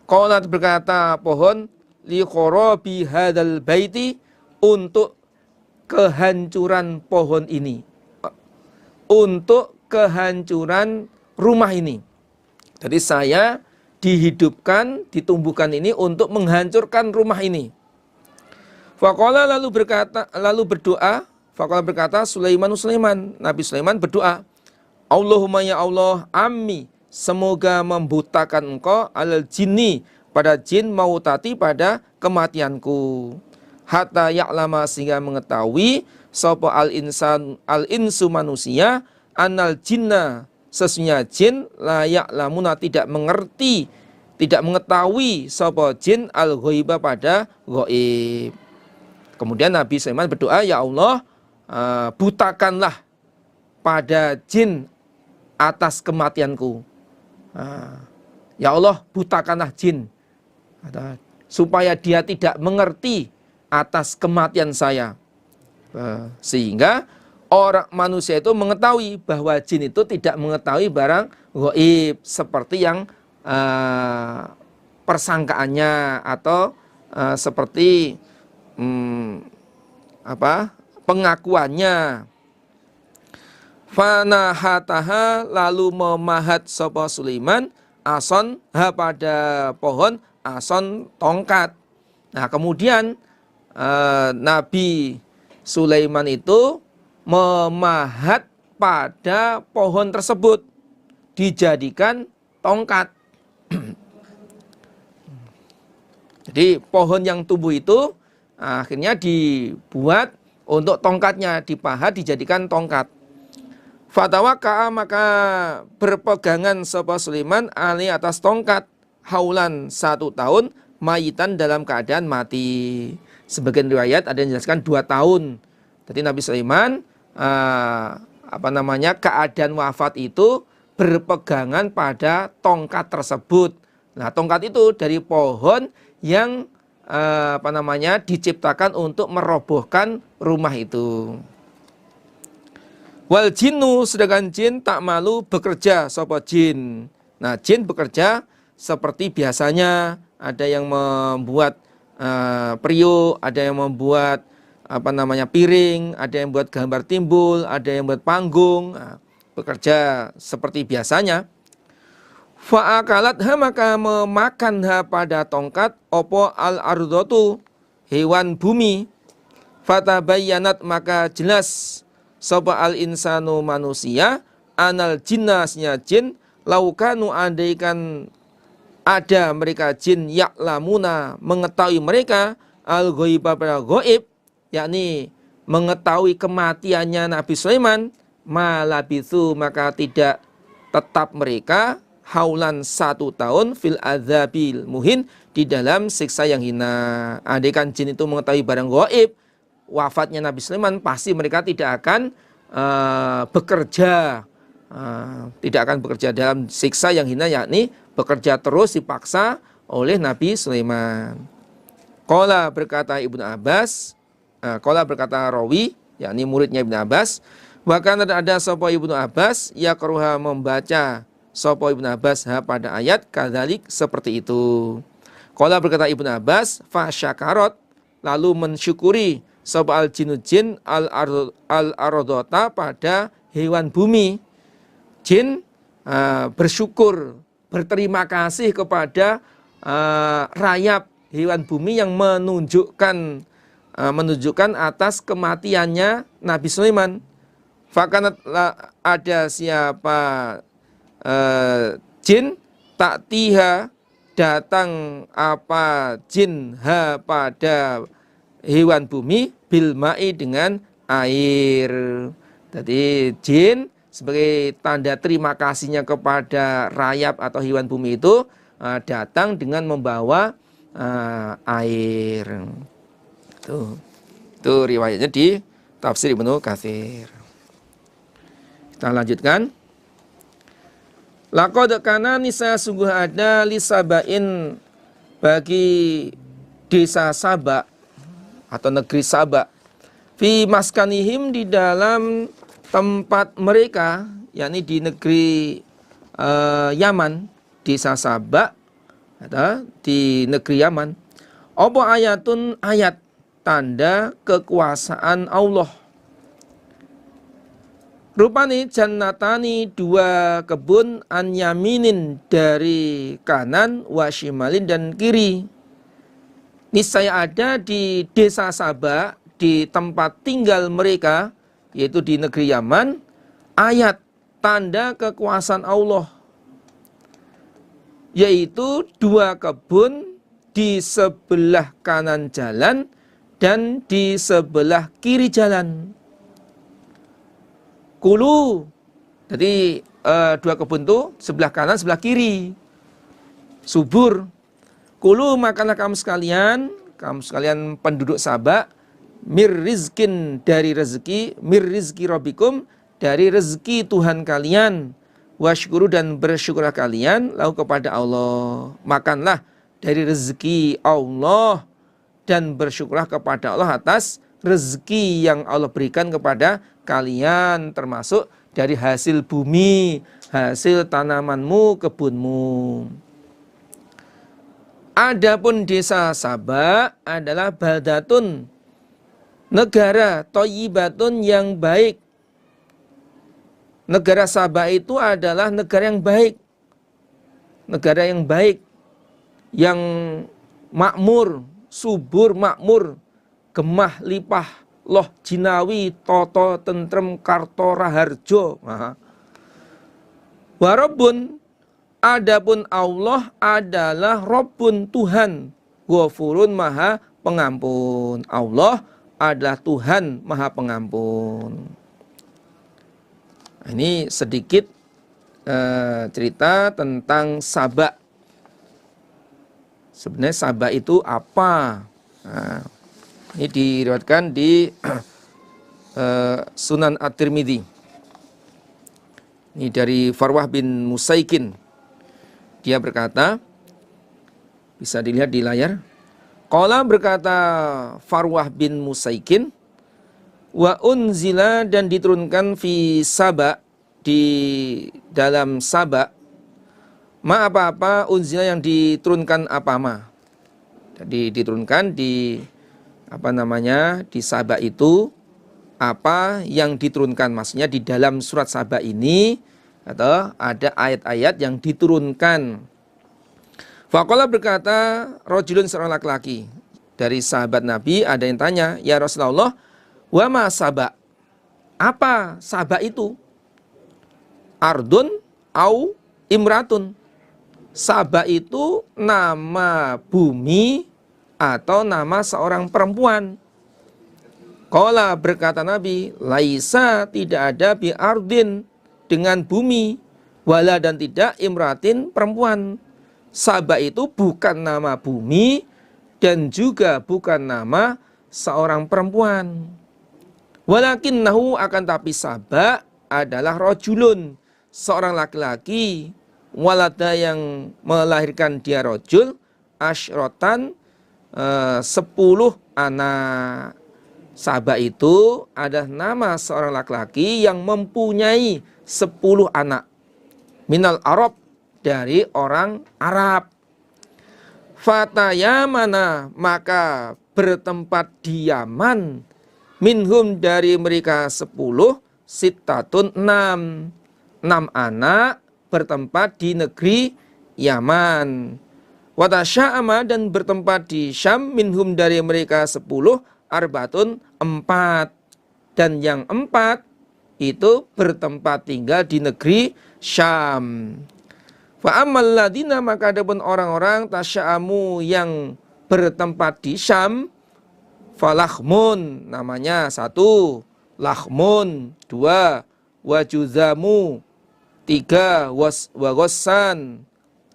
Qala, berkata pohon, li kharabi hadzal baiti, untuk kehancuran pohon ini, untuk kehancuran rumah ini. Jadi saya dihidupkan, ditumbuhkan ini untuk menghancurkan rumah ini. Faqala, lalu berdoa, faqala, berkata Sulaiman, Nabi Sulaiman berdoa, Allahumma, ya Allah, ammi, semoga membutakan engkau, alal jinni, pada jin, mautati, pada kematianku, hatta ya'lama, sehingga mengetahui, sapa al-insu, manusia, anal jinna, sesungguhnya jin, la ya'lamuna, tidak mengerti, tidak mengetahui, sapa jin, al-ghaiba, pada ghaib. Kemudian Nabi Sulaiman berdoa, ya Allah, butakanlah pada jin atas kematianku. Ya Allah, butakanlah jin, supaya dia tidak mengerti atas kematian saya. Sehingga orang manusia itu mengetahui bahwa jin itu tidak mengetahui barang ghaib, seperti yang persangkaannya, atau seperti pengakuannya. Fanahataha, lalu memahat sapa Sulaiman ason, pada pohon, ason tongkat. Nah kemudian Nabi Sulaiman itu memahat pada pohon tersebut, dijadikan tongkat. Jadi pohon yang tumbuh itu akhirnya dibuat untuk tongkatnya, dipahat dijadikan tongkat. Fatawaka'a, maka berpegangan sapa Sulaiman ali atas tongkat haulan 1 tahun mayitan dalam keadaan mati. Sebagian riwayat ada yang menjelaskan 2 tahun. Jadi Nabi Sulaiman keadaan wafat itu berpegangan pada tongkat tersebut. Nah, tongkat itu dari pohon yang diciptakan untuk merobohkan rumah itu. Wal jinnu, sedangkan jin tak malu bekerja sapa jin. Nah, jin bekerja seperti biasanya, ada yang membuat periuk, ada yang membuat piring, ada yang buat gambar timbul, ada yang buat panggung. Nah, bekerja seperti biasanya. Fa'akalatha, maka memakanha pada tongkat opo al-ardhatu, hewan bumi. Fatabayyanat, maka jelas sapa al-insanu manusia, anal jinnasnya jin, laukanu andaikan ada mereka jin, ya'lamuna mengetahui mereka, al-ghaiba pada ghaib, yakni mengetahui kematiannya Nabi Sulaiman, malabithu, maka tidak tetap mereka haulan 1 tahun fil adzabil muhin, di dalam siksa yang hina. Andaikan jin itu mengetahui barang ghaib, wafatnya Nabi Sulaiman, pasti mereka tidak akan bekerja, tidak akan bekerja dalam siksa yang hina, yakni bekerja terus dipaksa oleh Nabi Sulaiman. Qala, berkata Ibnu Abbas, qala berkata rawi, yakni muridnya Ibnu Abbas, bahkan ada sapa Ibnu Abbas yaqruha, membaca sapa Ibnu Abbas pada ayat kadzalik, seperti itu. Qala berkata Ibnu Abbas, fa syakarat, lalu mensyukuri sapa al jinnu jin al-ardhata, pada hewan bumi. Jin bersyukur, berterima kasih kepada rayap hewan bumi yang menunjukkan atas kematiannya Nabi Sulaiman. Fakanat, ada siapa jin, taktiha, datang apa jin pada hewan bumi, bilma'i, dengan air. Jadi jin sebagai tanda terima kasihnya kepada rayap atau hewan bumi itu datang dengan membawa air. Itu riwayatnya di tafsir Ibnu Katsir. Kita lanjutkan. Laqad kana nisa, sungguh ada lisabain, bagi desa Saba atau negeri Saba, fi maskanihim, di dalam tempat mereka, yakni di negeri Yaman, desa Saba atau di negeri Yaman. Apa ayatun, ayat tanda kekuasaan Allah. Rupani jannatani, 2 kebun, an yaminin, dari kanan, wa shimalin, dan kiri. Niscaya ada di desa Saba, di tempat tinggal mereka, yaitu di negeri Yaman, ayat tanda kekuasaan Allah, yaitu 2 kebun di sebelah kanan jalan dan di sebelah kiri jalan. Kulu, jadi 2 kebun itu sebelah kanan, sebelah kiri, subur. Kulu, makanlah kamu sekalian penduduk Saba, mir rizkin, dari rezeki, mir rizki rabbikum, dari rezeki Tuhan kalian, washkuru, dan bersyukurlah kalian, lahu, kepada Allah. Makanlah dari rezeki Allah dan bersyukurlah kepada Allah atas rezeki yang Allah berikan kepada kalian, termasuk dari hasil bumi, hasil tanamanmu, kebunmu. Adapun desa Saba adalah baldatun, negara, thayyibatun, yang baik. Negara Saba itu adalah negara yang baik. negara yang baik, yang makmur, subur makmur, gemah lipah, loh jinawi, toto tentrem, karto raharjo. Wa Rabbun, adapun Allah adalah Rabbun, Tuhan, Ghafurun, maha pengampun. Allah adalah Tuhan maha pengampun. Ini sedikit cerita tentang Saba. Sebenarnya Saba itu apa? Nah, ini diriwayatkan di Sunan At-Tirmidzi. Ini dari Farwah bin Musaikin. Dia berkata, bisa dilihat di layar. Qala, berkata Farwah bin Musaikin, wa unzila, dan diturunkan fi Saba, di dalam Saba, ma apa-apa, unzila yang diturunkan apa-ma. Jadi diturunkan di di Saba itu apa yang diturunkan, maksudnya di dalam surat Saba ini atau ada ayat-ayat yang diturunkan. Faqala, berkata rajulun, seorang laki-laki dari sahabat Nabi, ada yang tanya, ya Rasulullah, wa ma Saba, apa Saba itu? Ardun au imratun, Saba itu nama bumi atau nama seorang perempuan? Qala, berkata Nabi, laisa, tidak ada, bi ardin, dengan bumi, wala, dan tidak, imratin, perempuan. Saba itu bukan nama bumi dan juga bukan nama seorang perempuan. Walakinnahu, akan tapi Saba adalah rajulun, seorang laki-laki, walada, yang melahirkan dia rajul, asyrotan, 10 anak. Saba itu adalah nama seorang laki-laki yang mempunyai 10 anak. Minal Arab, dari orang Arab. Fatayamana, maka bertempat di Yaman, minhum, dari mereka 10, sittatun, 6 anak bertempat di negeri Yaman. Watasya'ama, dan bertempat di Syam, minhum, dari mereka 10, arbatun, 4, dan yang 4 itu bertempat tinggal di negeri Syam. Fa ammal ladina, maka adapun orang-orang tasya'amu yang bertempat di Syam, falahmun, namanya 1, lahmun 2, wajuzamu 3, waghassan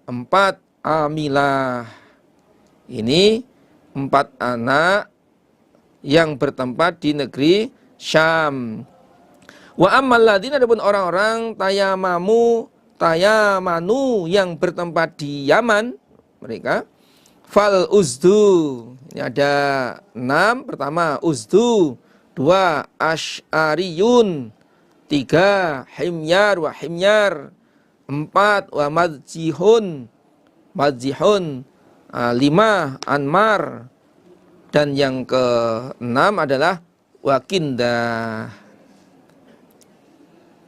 4, amilah. Ini 4 anak yang bertempat di negeri Syam. Wa ammal ladina, adapun orang-orang tayamanu yang bertempat di Yaman, mereka fal uzdu. Ini ada 6. Pertama uzdu, 2 asy'ariyun, 3 himyar wa himyar, 4 wa madzihun 5 anmar, dan yang ke-6 adalah wakindah.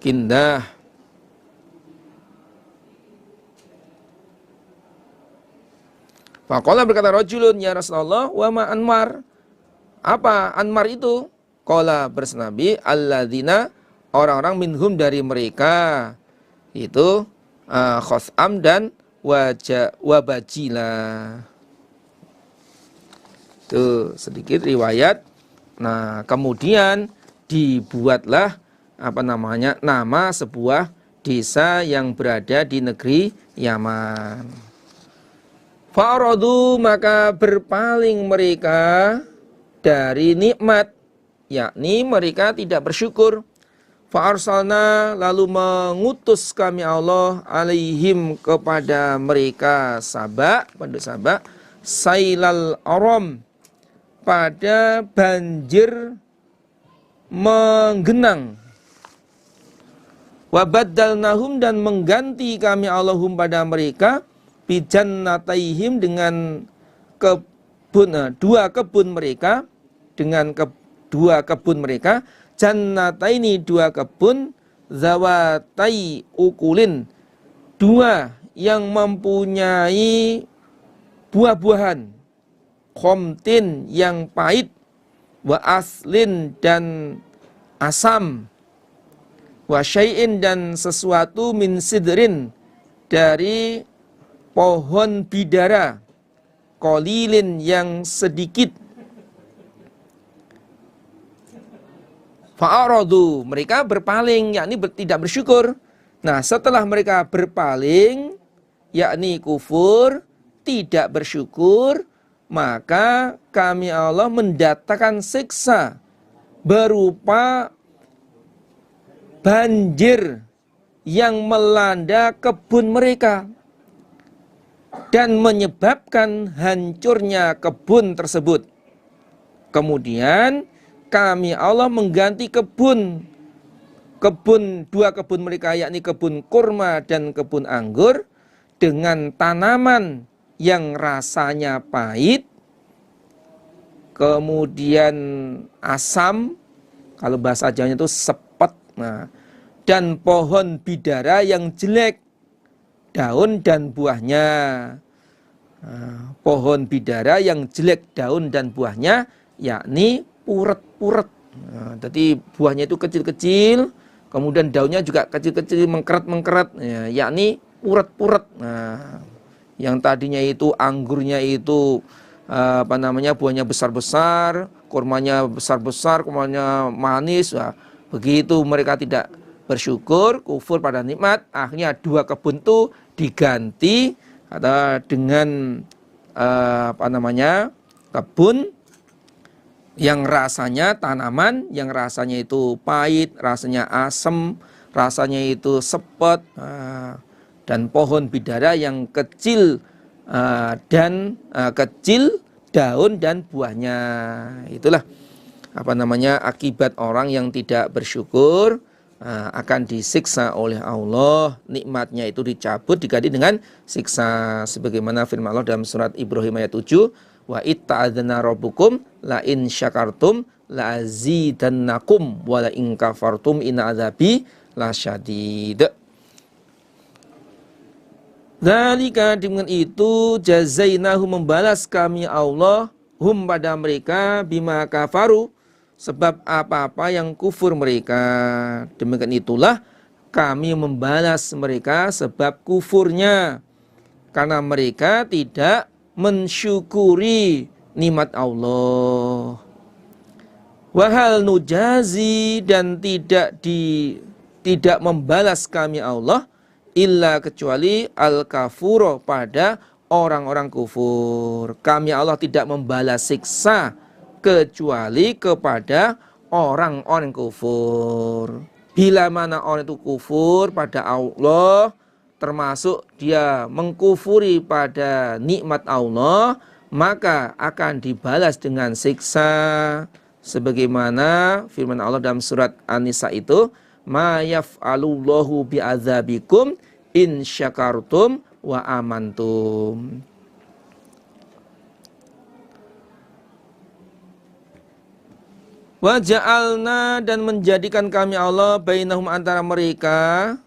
Kindah. Faqala, berkata rajulun, ya Rasulullah, wa ma anmar, apa anmar itu? Qala, bersabda Nabi, alladzina, orang-orang, minhum, dari mereka itu khos'am dan wabajilah. Itu sedikit riwayat. Nah, kemudian dibuatlah nama sebuah desa yang berada di negeri Yaman. Fa'aradu, maka berpaling mereka dari nikmat, yakni mereka tidak bersyukur. Fa'arsalna, lalu mengutus kami Allah, alaihim, kepada mereka Saba, penduduk Saba, sailal aram, pada banjir menggenang. Wabaddalnahum, dan mengganti kami Allahum pada mereka, bijannataihim, dengan dua kebun mereka, dengan dua kebun mereka, jannataini, 2 kebun, zawatai ukulin, 2 yang mempunyai buah-buahan, khomtin yang pahit, wa aslin dan asam, wa syai'in dan sesuatu min sidrin dari pohon bidara, qalilin yang sedikit. Fa'aradu, mereka berpaling, yakni tidak bersyukur. Nah, setelah mereka berpaling, yakni kufur, tidak bersyukur, maka kami Allah mendatangkan siksa berupa banjir yang melanda kebun mereka dan menyebabkan hancurnya kebun tersebut. Kemudian kami Allah mengganti dua kebun mereka, yakni kebun kurma dan kebun anggur, dengan tanaman yang rasanya pahit, kemudian asam, kalau bahasa Jawanya itu sepet, nah, dan pohon bidara yang jelek daun dan buahnya. Nah, pohon bidara yang jelek daun dan buahnya, yakni puret-puret. Nah, jadi buahnya itu kecil-kecil, kemudian daunnya juga kecil-kecil, mengkeret-mengkeret, ya, yakni puret-puret. Nah, yang tadinya itu anggurnya itu buahnya besar-besar, kurmanya besar-besar, kurmanya manis. Nah, begitu mereka tidak bersyukur, kufur pada nikmat, akhirnya dua kebun itu diganti dengan kebun yang rasanya, tanaman yang rasanya itu pahit, rasanya asam, rasanya itu sepet, dan pohon bidara yang kecil kecil daun dan buahnya. Itulah akibat orang yang tidak bersyukur, akan disiksa oleh Allah, nikmatnya itu dicabut, diganti dengan siksa, sebagaimana firman Allah dalam surat Ibrahim ayat 7, wa itta'adzana rabbukum la in syakartum la azidannakum wa la in kafartum inna adzabi lasyadid. Dzalika, dengan itu, jazainahu, membalas kami Allah, hum pada mereka, bima kafaru, sebab apa-apa yang kufur mereka. Demikian itulah kami membalas mereka sebab kufurnya, karena mereka tidak mensyukuri nikmat Allah. Wahal nujazi, dan tidak membalas kami Allah, illa kecuali al-kafuro, pada orang-orang kufur. Kami Allah tidak membalas siksa kecuali kepada orang-orang kufur. Bila mana orang itu kufur pada Allah, termasuk dia mengkufuri pada nikmat Allah, maka akan dibalas dengan siksa, sebagaimana firman Allah dalam surat An-Nisa itu, ma yaf'alullahu bi'adzabikum in syakartum wa amantum. Wa ja'alna, dan menjadikan kami Allah, bainahum, antara mereka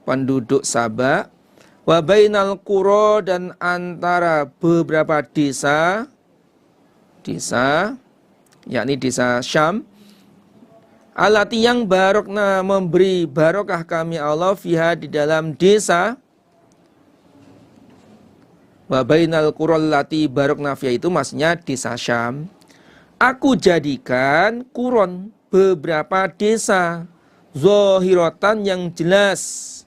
penduduk Saba, wa bainal qura, dan antara beberapa desa, yakni desa Syam, alati yang barokna, memberi barokah kami Allah, fiha, di dalam desa, wa bainal qura allati barokna fiha, itu maksudnya desa Syam. Aku jadikan kuron, beberapa desa, zohirotan, yang jelas,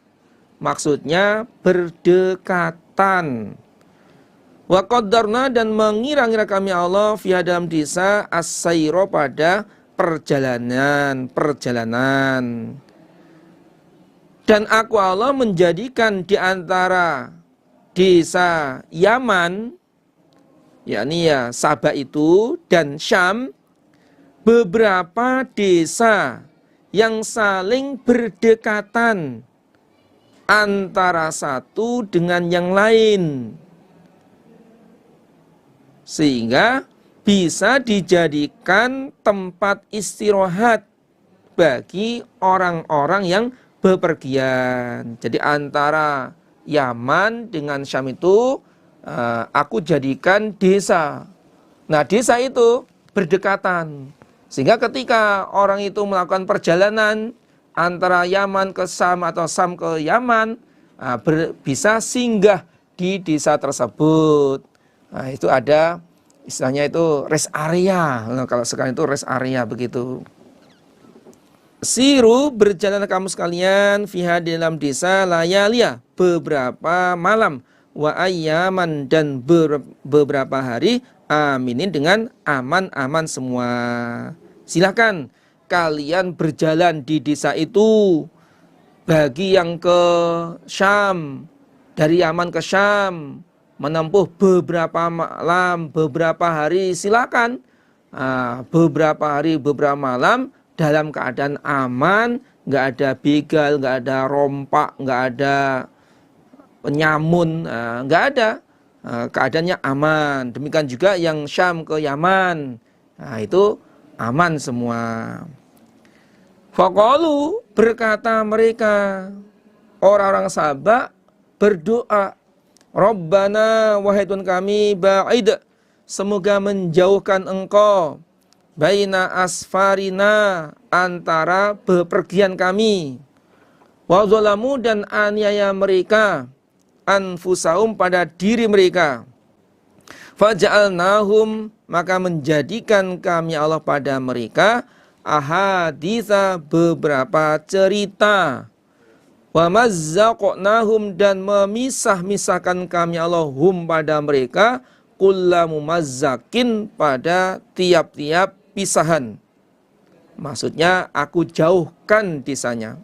maksudnya berdekatan. Wa qaddarna, dan mengira-ngira kami Allah, fiha, dalam desa, as-sayro, pada perjalanan. Dan aku Allah menjadikan di antara desa Yaman, yakni Sabah itu, dan Syam, beberapa desa yang saling berdekatan antara satu dengan yang lain, sehingga bisa dijadikan tempat istirahat bagi orang-orang yang bepergian. Jadi antara Yaman dengan Syam itu aku jadikan desa. Nah, desa itu berdekatan. Sehingga ketika orang itu melakukan perjalanan antara Yaman ke Syam atau Syam ke Yaman, bisa singgah di desa tersebut. Nah, itu ada istilahnya itu rest area. Nah, kalau sekarang itu rest area begitu. Siru, berjalan kamu sekalian, fiha di dalam desa, layalia, beberapa malam, wa ayyaman, dan beberapa hari, aminin, dengan aman-aman semua. Silakan kalian berjalan di desa itu. Bagi yang ke Syam, dari Yaman ke Syam, menempuh beberapa malam, beberapa hari, silakan. Beberapa hari, beberapa malam, dalam keadaan aman, nggak ada begal, nggak ada rompak, nggak ada penyamun, nggak ada. Keadaannya aman. Demikian juga yang Syam ke Yaman, itu aman semua. Faqalu, berkata mereka, orang-orang Sabak berdoa, Rabbana, wahai Tuhan kami, ba'id, semoga menjauhkan engkau, baina asfarina, antara bepergian kami, wa zalamu, dan aniaya mereka, anfusahum, pada diri mereka, faja'alnahum, maka menjadikan kami Allah pada mereka, ahaditha, beberapa cerita, wa mazzaqnahum, dan memisah-misahkan kami Allah hum, pada mereka, kulla mumazzakin, pada tiap-tiap pisahan. Maksudnya aku jauhkan desanya.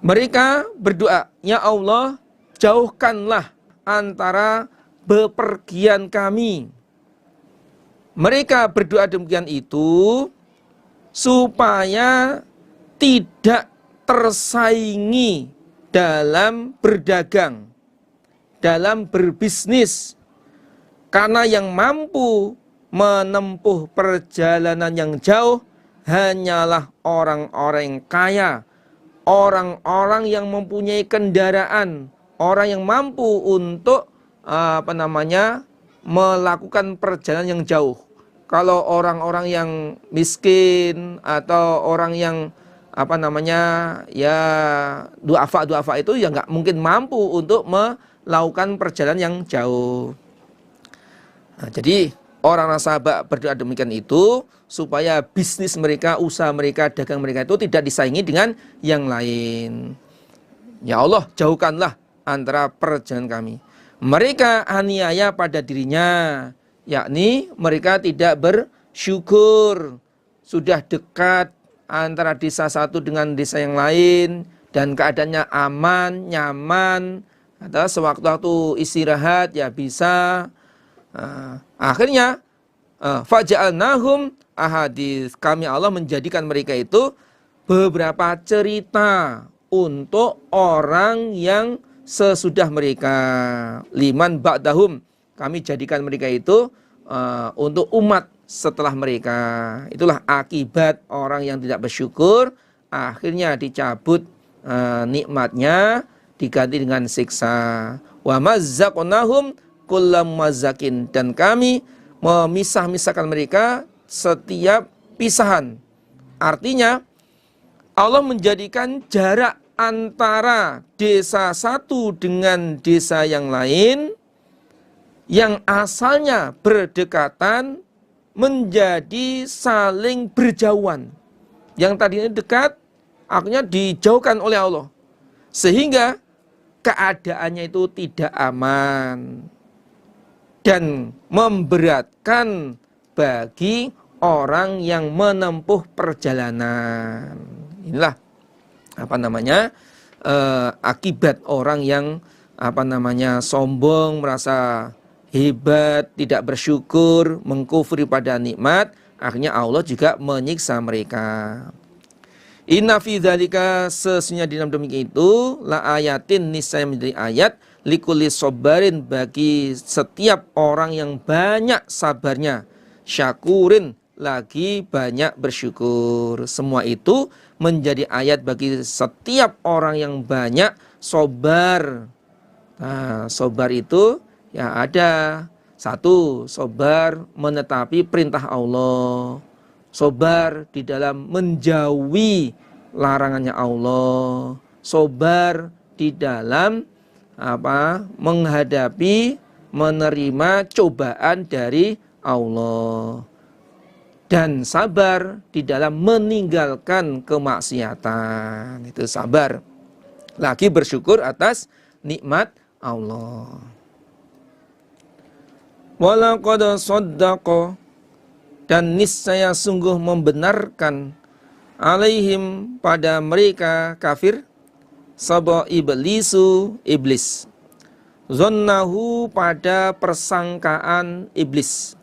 Mereka berdoa, ya Allah, jauhkanlah antara bepergian kami. Mereka berdoa demikian itu supaya tidak tersaingi dalam berdagang, dalam berbisnis. Karena yang mampu menempuh perjalanan yang jauh hanyalah orang-orang yang kaya, orang-orang yang mempunyai kendaraan, orang yang mampu untuk melakukan perjalanan yang jauh. Kalau orang-orang yang miskin atau orang yang duafa itu ya nggak mungkin mampu untuk melakukan perjalanan yang jauh. Nah, jadi orang Sabak berdoa demikian itu supaya bisnis mereka, usaha mereka, dagang mereka itu tidak disaingi dengan yang lain. Ya Allah, jauhkanlah antara perjalanan kami. Mereka aniaya pada dirinya, yakni mereka tidak bersyukur. Sudah dekat antara desa satu dengan desa yang lain dan keadaannya aman, nyaman, atau sewaktu-waktu istirahat ya bisa. Akhirnya faja'alnahum ahadits, kami Allah menjadikan mereka itu beberapa cerita untuk orang yang sesudah mereka, liman ba'dahum, kami jadikan mereka itu untuk umat setelah mereka. Itulah akibat orang yang tidak bersyukur, akhirnya dicabut nikmatnya, diganti dengan siksa. Wa mazzaqnahum kullam mazzakin, dan kami memisah-misahkan mereka setiap pisahan. Artinya Allah menjadikan jarak antara desa satu dengan desa yang lain yang asalnya berdekatan menjadi saling berjauhan. Yang tadinya dekat akhirnya dijauhkan oleh Allah, sehingga keadaannya itu tidak aman dan memberatkan bagi orang yang menempuh perjalanan. Inilah akibat orang yang sombong, merasa hebat, tidak bersyukur, mengkufri pada nikmat, akhirnya Allah juga menyiksa mereka. Inna fi dzalika, sesungguhnya di dalam demikian itu, la ayatin, niscaya menjadi ayat, likulli sabarin, bagi setiap orang yang banyak sabarnya, syakurin, lagi banyak bersyukur. Semua itu menjadi ayat bagi setiap orang yang banyak sobar. Nah, sobar itu ya ada satu, sobar menetapi perintah Allah, sobar di dalam menjauhi larangannya Allah, sobar di dalam menghadapi, menerima cobaan dari Allah, dan sabar di dalam meninggalkan kemaksiatan. Itu sabar. Lagi bersyukur atas nikmat Allah. Walaqad shaddaqa, dan niscaya sungguh membenarkan, alaihim pada mereka kafir, saba iblisu iblis, zonnahu pada persangkaan iblis,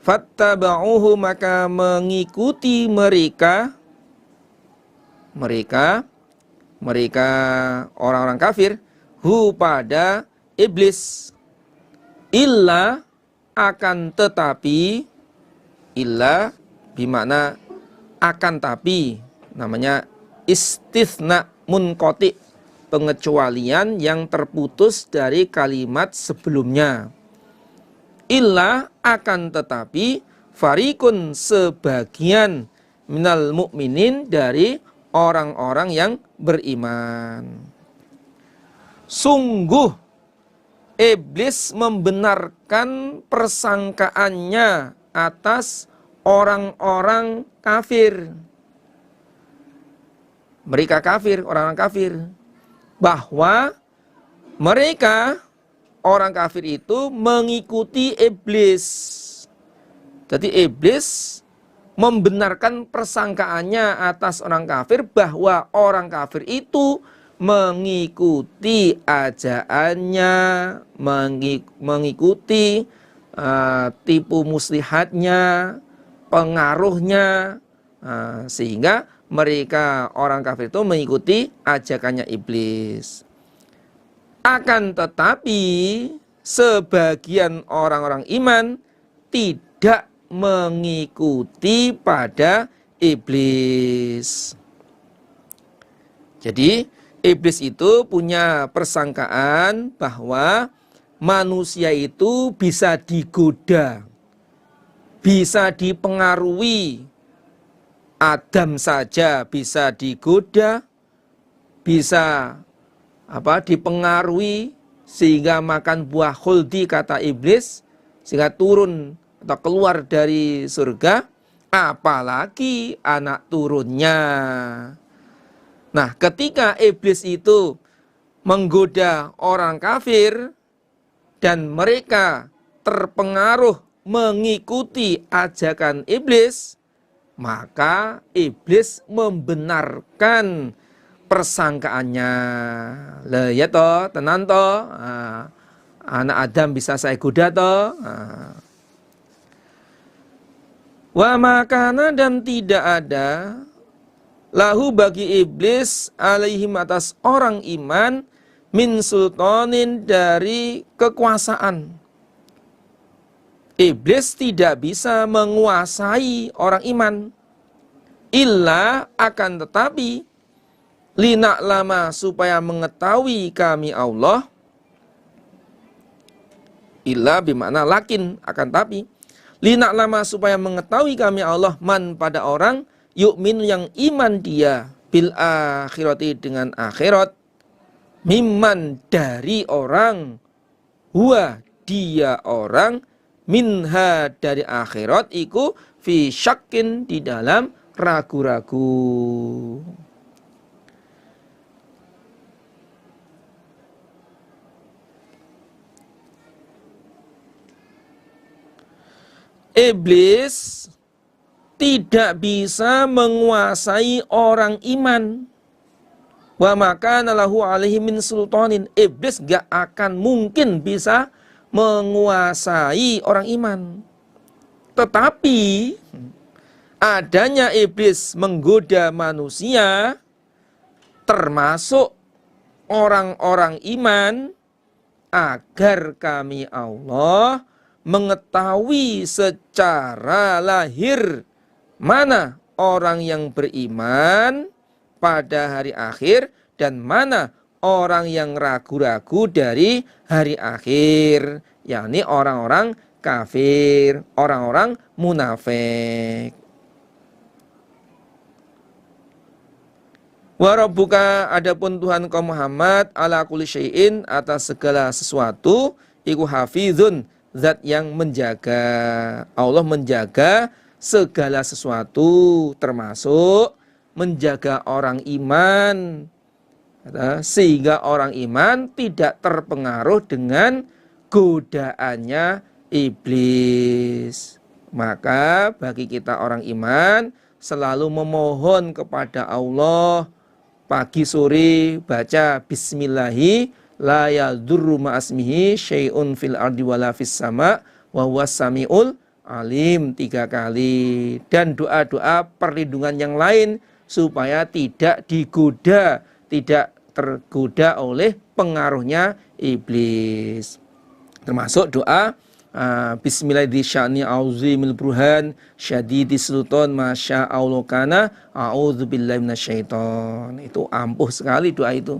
fattaba'uhu maka mengikuti mereka orang-orang kafir, hu pada iblis, illa akan tetapi, illa bimana akan tapi, namanya istitsna munqati, pengecualian yang terputus dari kalimat sebelumnya. Illa akan tetapi, farikun sebagian, minal mu'minin dari orang-orang yang beriman. Sungguh iblis membenarkan persangkaannya atas orang-orang kafir. Mereka kafir, orang-orang kafir, bahwa mereka orang kafir itu mengikuti iblis. Jadi iblis membenarkan persangkaannya atas orang kafir bahwa orang kafir itu mengikuti ajaannya, mengikuti tipu muslihatnya, pengaruhnya, sehingga mereka orang kafir itu mengikuti ajakannya iblis. Akan tetapi sebagian orang-orang iman tidak mengikuti pada iblis. Jadi iblis itu punya persangkaan bahwa manusia itu bisa digoda, bisa dipengaruhi. Adam saja bisa digoda, bisa dipengaruhi sehingga makan buah khuldi, kata iblis, sehingga turun atau keluar dari surga, apalagi anak turunnya. Nah, ketika iblis itu menggoda orang kafir dan mereka terpengaruh mengikuti ajakan iblis, maka iblis membenarkan persangkaannya. Lah ya toh, tenan toh, anak Adam bisa saya goda toh. Wa makana, dan tidak ada, lahu bagi iblis, alaihim atas orang iman, min sultanin dari kekuasaan. Iblis tidak bisa menguasai orang iman. Illa akan tetapi, linak lama supaya mengetahui kami Allah. Illa bermakna lakin, akan tapi. Linak lama supaya mengetahui kami Allah, man pada orang, yu'min yang iman dia, bil akhirati dengan akhirat, mimman dari orang, huwa dia orang, minha dari akhirat, iku fi syakin di dalam ragu-ragu. Iblis tidak bisa menguasai orang iman. Wa maka nalahu alaihi min sultanin. Iblis gak akan mungkin bisa menguasai orang iman. Tetapi adanya iblis menggoda manusia, termasuk orang-orang iman, agar kami Allah mengetahui secara lahir mana orang yang beriman pada hari akhir dan mana orang yang ragu-ragu dari hari akhir, yakni orang-orang kafir, orang-orang munafik. Wa rabbuka, adapun Tuhan kau Muhammad, ala kulli syai'in, atas segala sesuatu, iku hafizun, zat yang menjaga. Allah menjaga segala sesuatu, termasuk menjaga orang iman, sehingga orang iman tidak terpengaruh dengan godaannya iblis. Maka bagi kita orang iman selalu memohon kepada Allah, pagi sore baca bismillahi la yadurru ma'asmihi syai'un fil ardi wala fis sama wa huwas samiul alim 3 kali, dan doa-doa perlindungan yang lain supaya tidak digoda, tidak tergoda oleh pengaruhnya iblis. Termasuk doa bismillahirrahmanirrahim auzimil burhan syadidis sultan masya Allah kana a'udzubillahi minasyaiton. Itu ampuh sekali doa itu.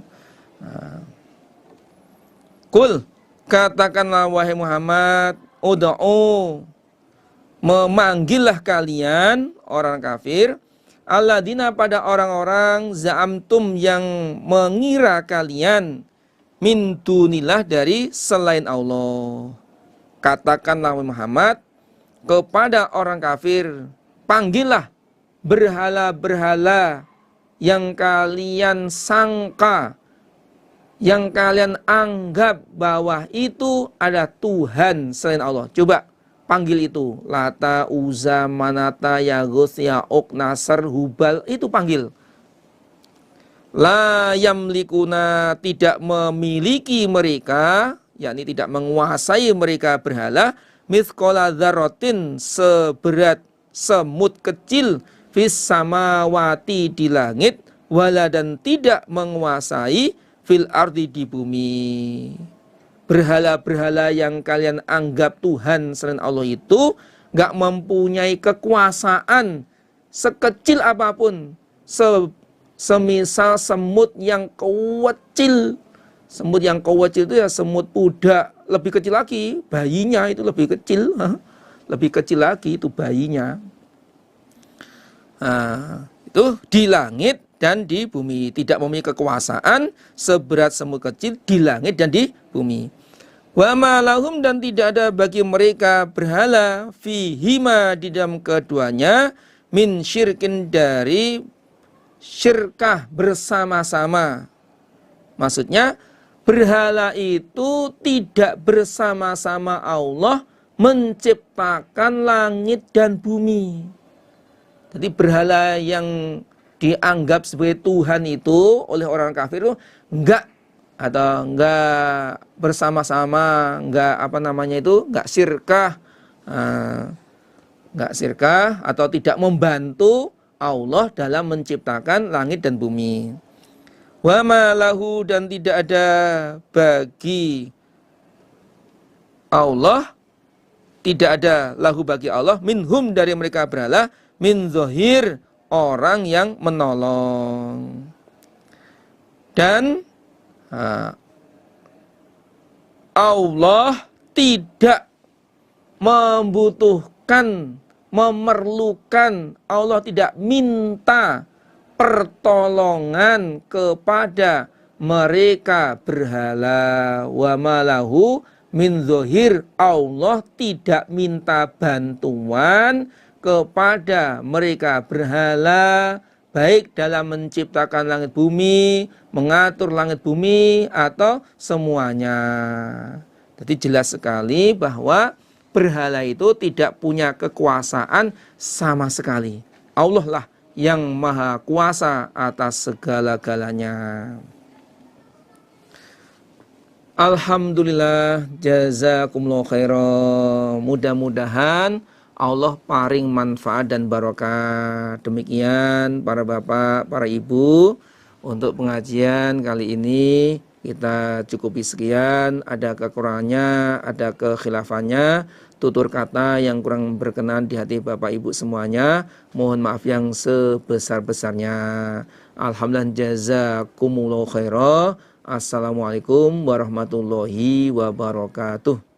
Kul, katakanlah wahai Muhammad, ud'u, memanggillah kalian orang kafir, alladzina, pada orang-orang, za'amtum, yang mengira kalian, min dunillah, dari selain Allah. Katakanlah Muhammad kepada orang kafir, panggillah berhala-berhala yang kalian sangka, yang kalian anggap bahwa itu ada Tuhan selain Allah. Coba panggil itu, Lata, Uzza, Manata, Yaghus, Ya'uq, Nasr, Hubal, itu panggil. La yamlikuna, tidak memiliki mereka, yakni tidak menguasai mereka berhala, mithqala dzarratin, seberat semut kecil, fis samawati, di langit, wala, dan tidak menguasai fil ardi, di bumi. Berhala-berhala yang kalian anggap Tuhan selain Allah itu gak mempunyai kekuasaan sekecil apapun, semisal semut yang kecil. Semut yang kecil itu ya semut pudak, lebih kecil lagi, bayinya itu lebih kecil, lebih kecil lagi itu bayinya. Itu di langit dan di bumi, tidak memiliki kekuasaan seberat semut kecil di langit dan di bumi. Wa ma lahum, dan tidak ada bagi mereka berhala, fihima, di dalam keduanya, min syirkin, dari syirkah bersama-sama. Maksudnya berhala itu tidak bersama-sama Allah menciptakan langit dan bumi. Jadi berhala yang dianggap sebagai Tuhan itu oleh orang kafir itu enggak bersama-sama, enggak syirkah, atau tidak membantu Allah dalam menciptakan langit dan bumi. Wa ma lahu, dan tidak ada bagi Allah, tidak ada lahu bagi Allah, minhum, dari mereka berhala, min zahir, orang yang menolong. Dan Allah tidak membutuhkan, memerlukan, Allah tidak minta pertolongan kepada mereka berhala. Wa malahu min zahir, Allah tidak minta bantuan kepada mereka berhala, baik dalam menciptakan langit bumi, mengatur langit bumi, atau semuanya. Jadi jelas sekali bahwa berhala itu tidak punya kekuasaan sama sekali. Allah lah yang maha kuasa atas segala-galanya. Alhamdulillah, jazakumullah khairan. Mudah-mudahan Allah paring manfaat dan barokah. Demikian para bapak, para ibu, untuk pengajian kali ini Kita cukupi sekian, ada kekurangannya, ada kekhilafannya, tutur kata yang kurang berkenan di hati Bapak Ibu semuanya, mohon maaf yang sebesar-besarnya. Alhamdulillah, jazakumullahu khairan. Assalamualaikum warahmatullahi wabarakatuh.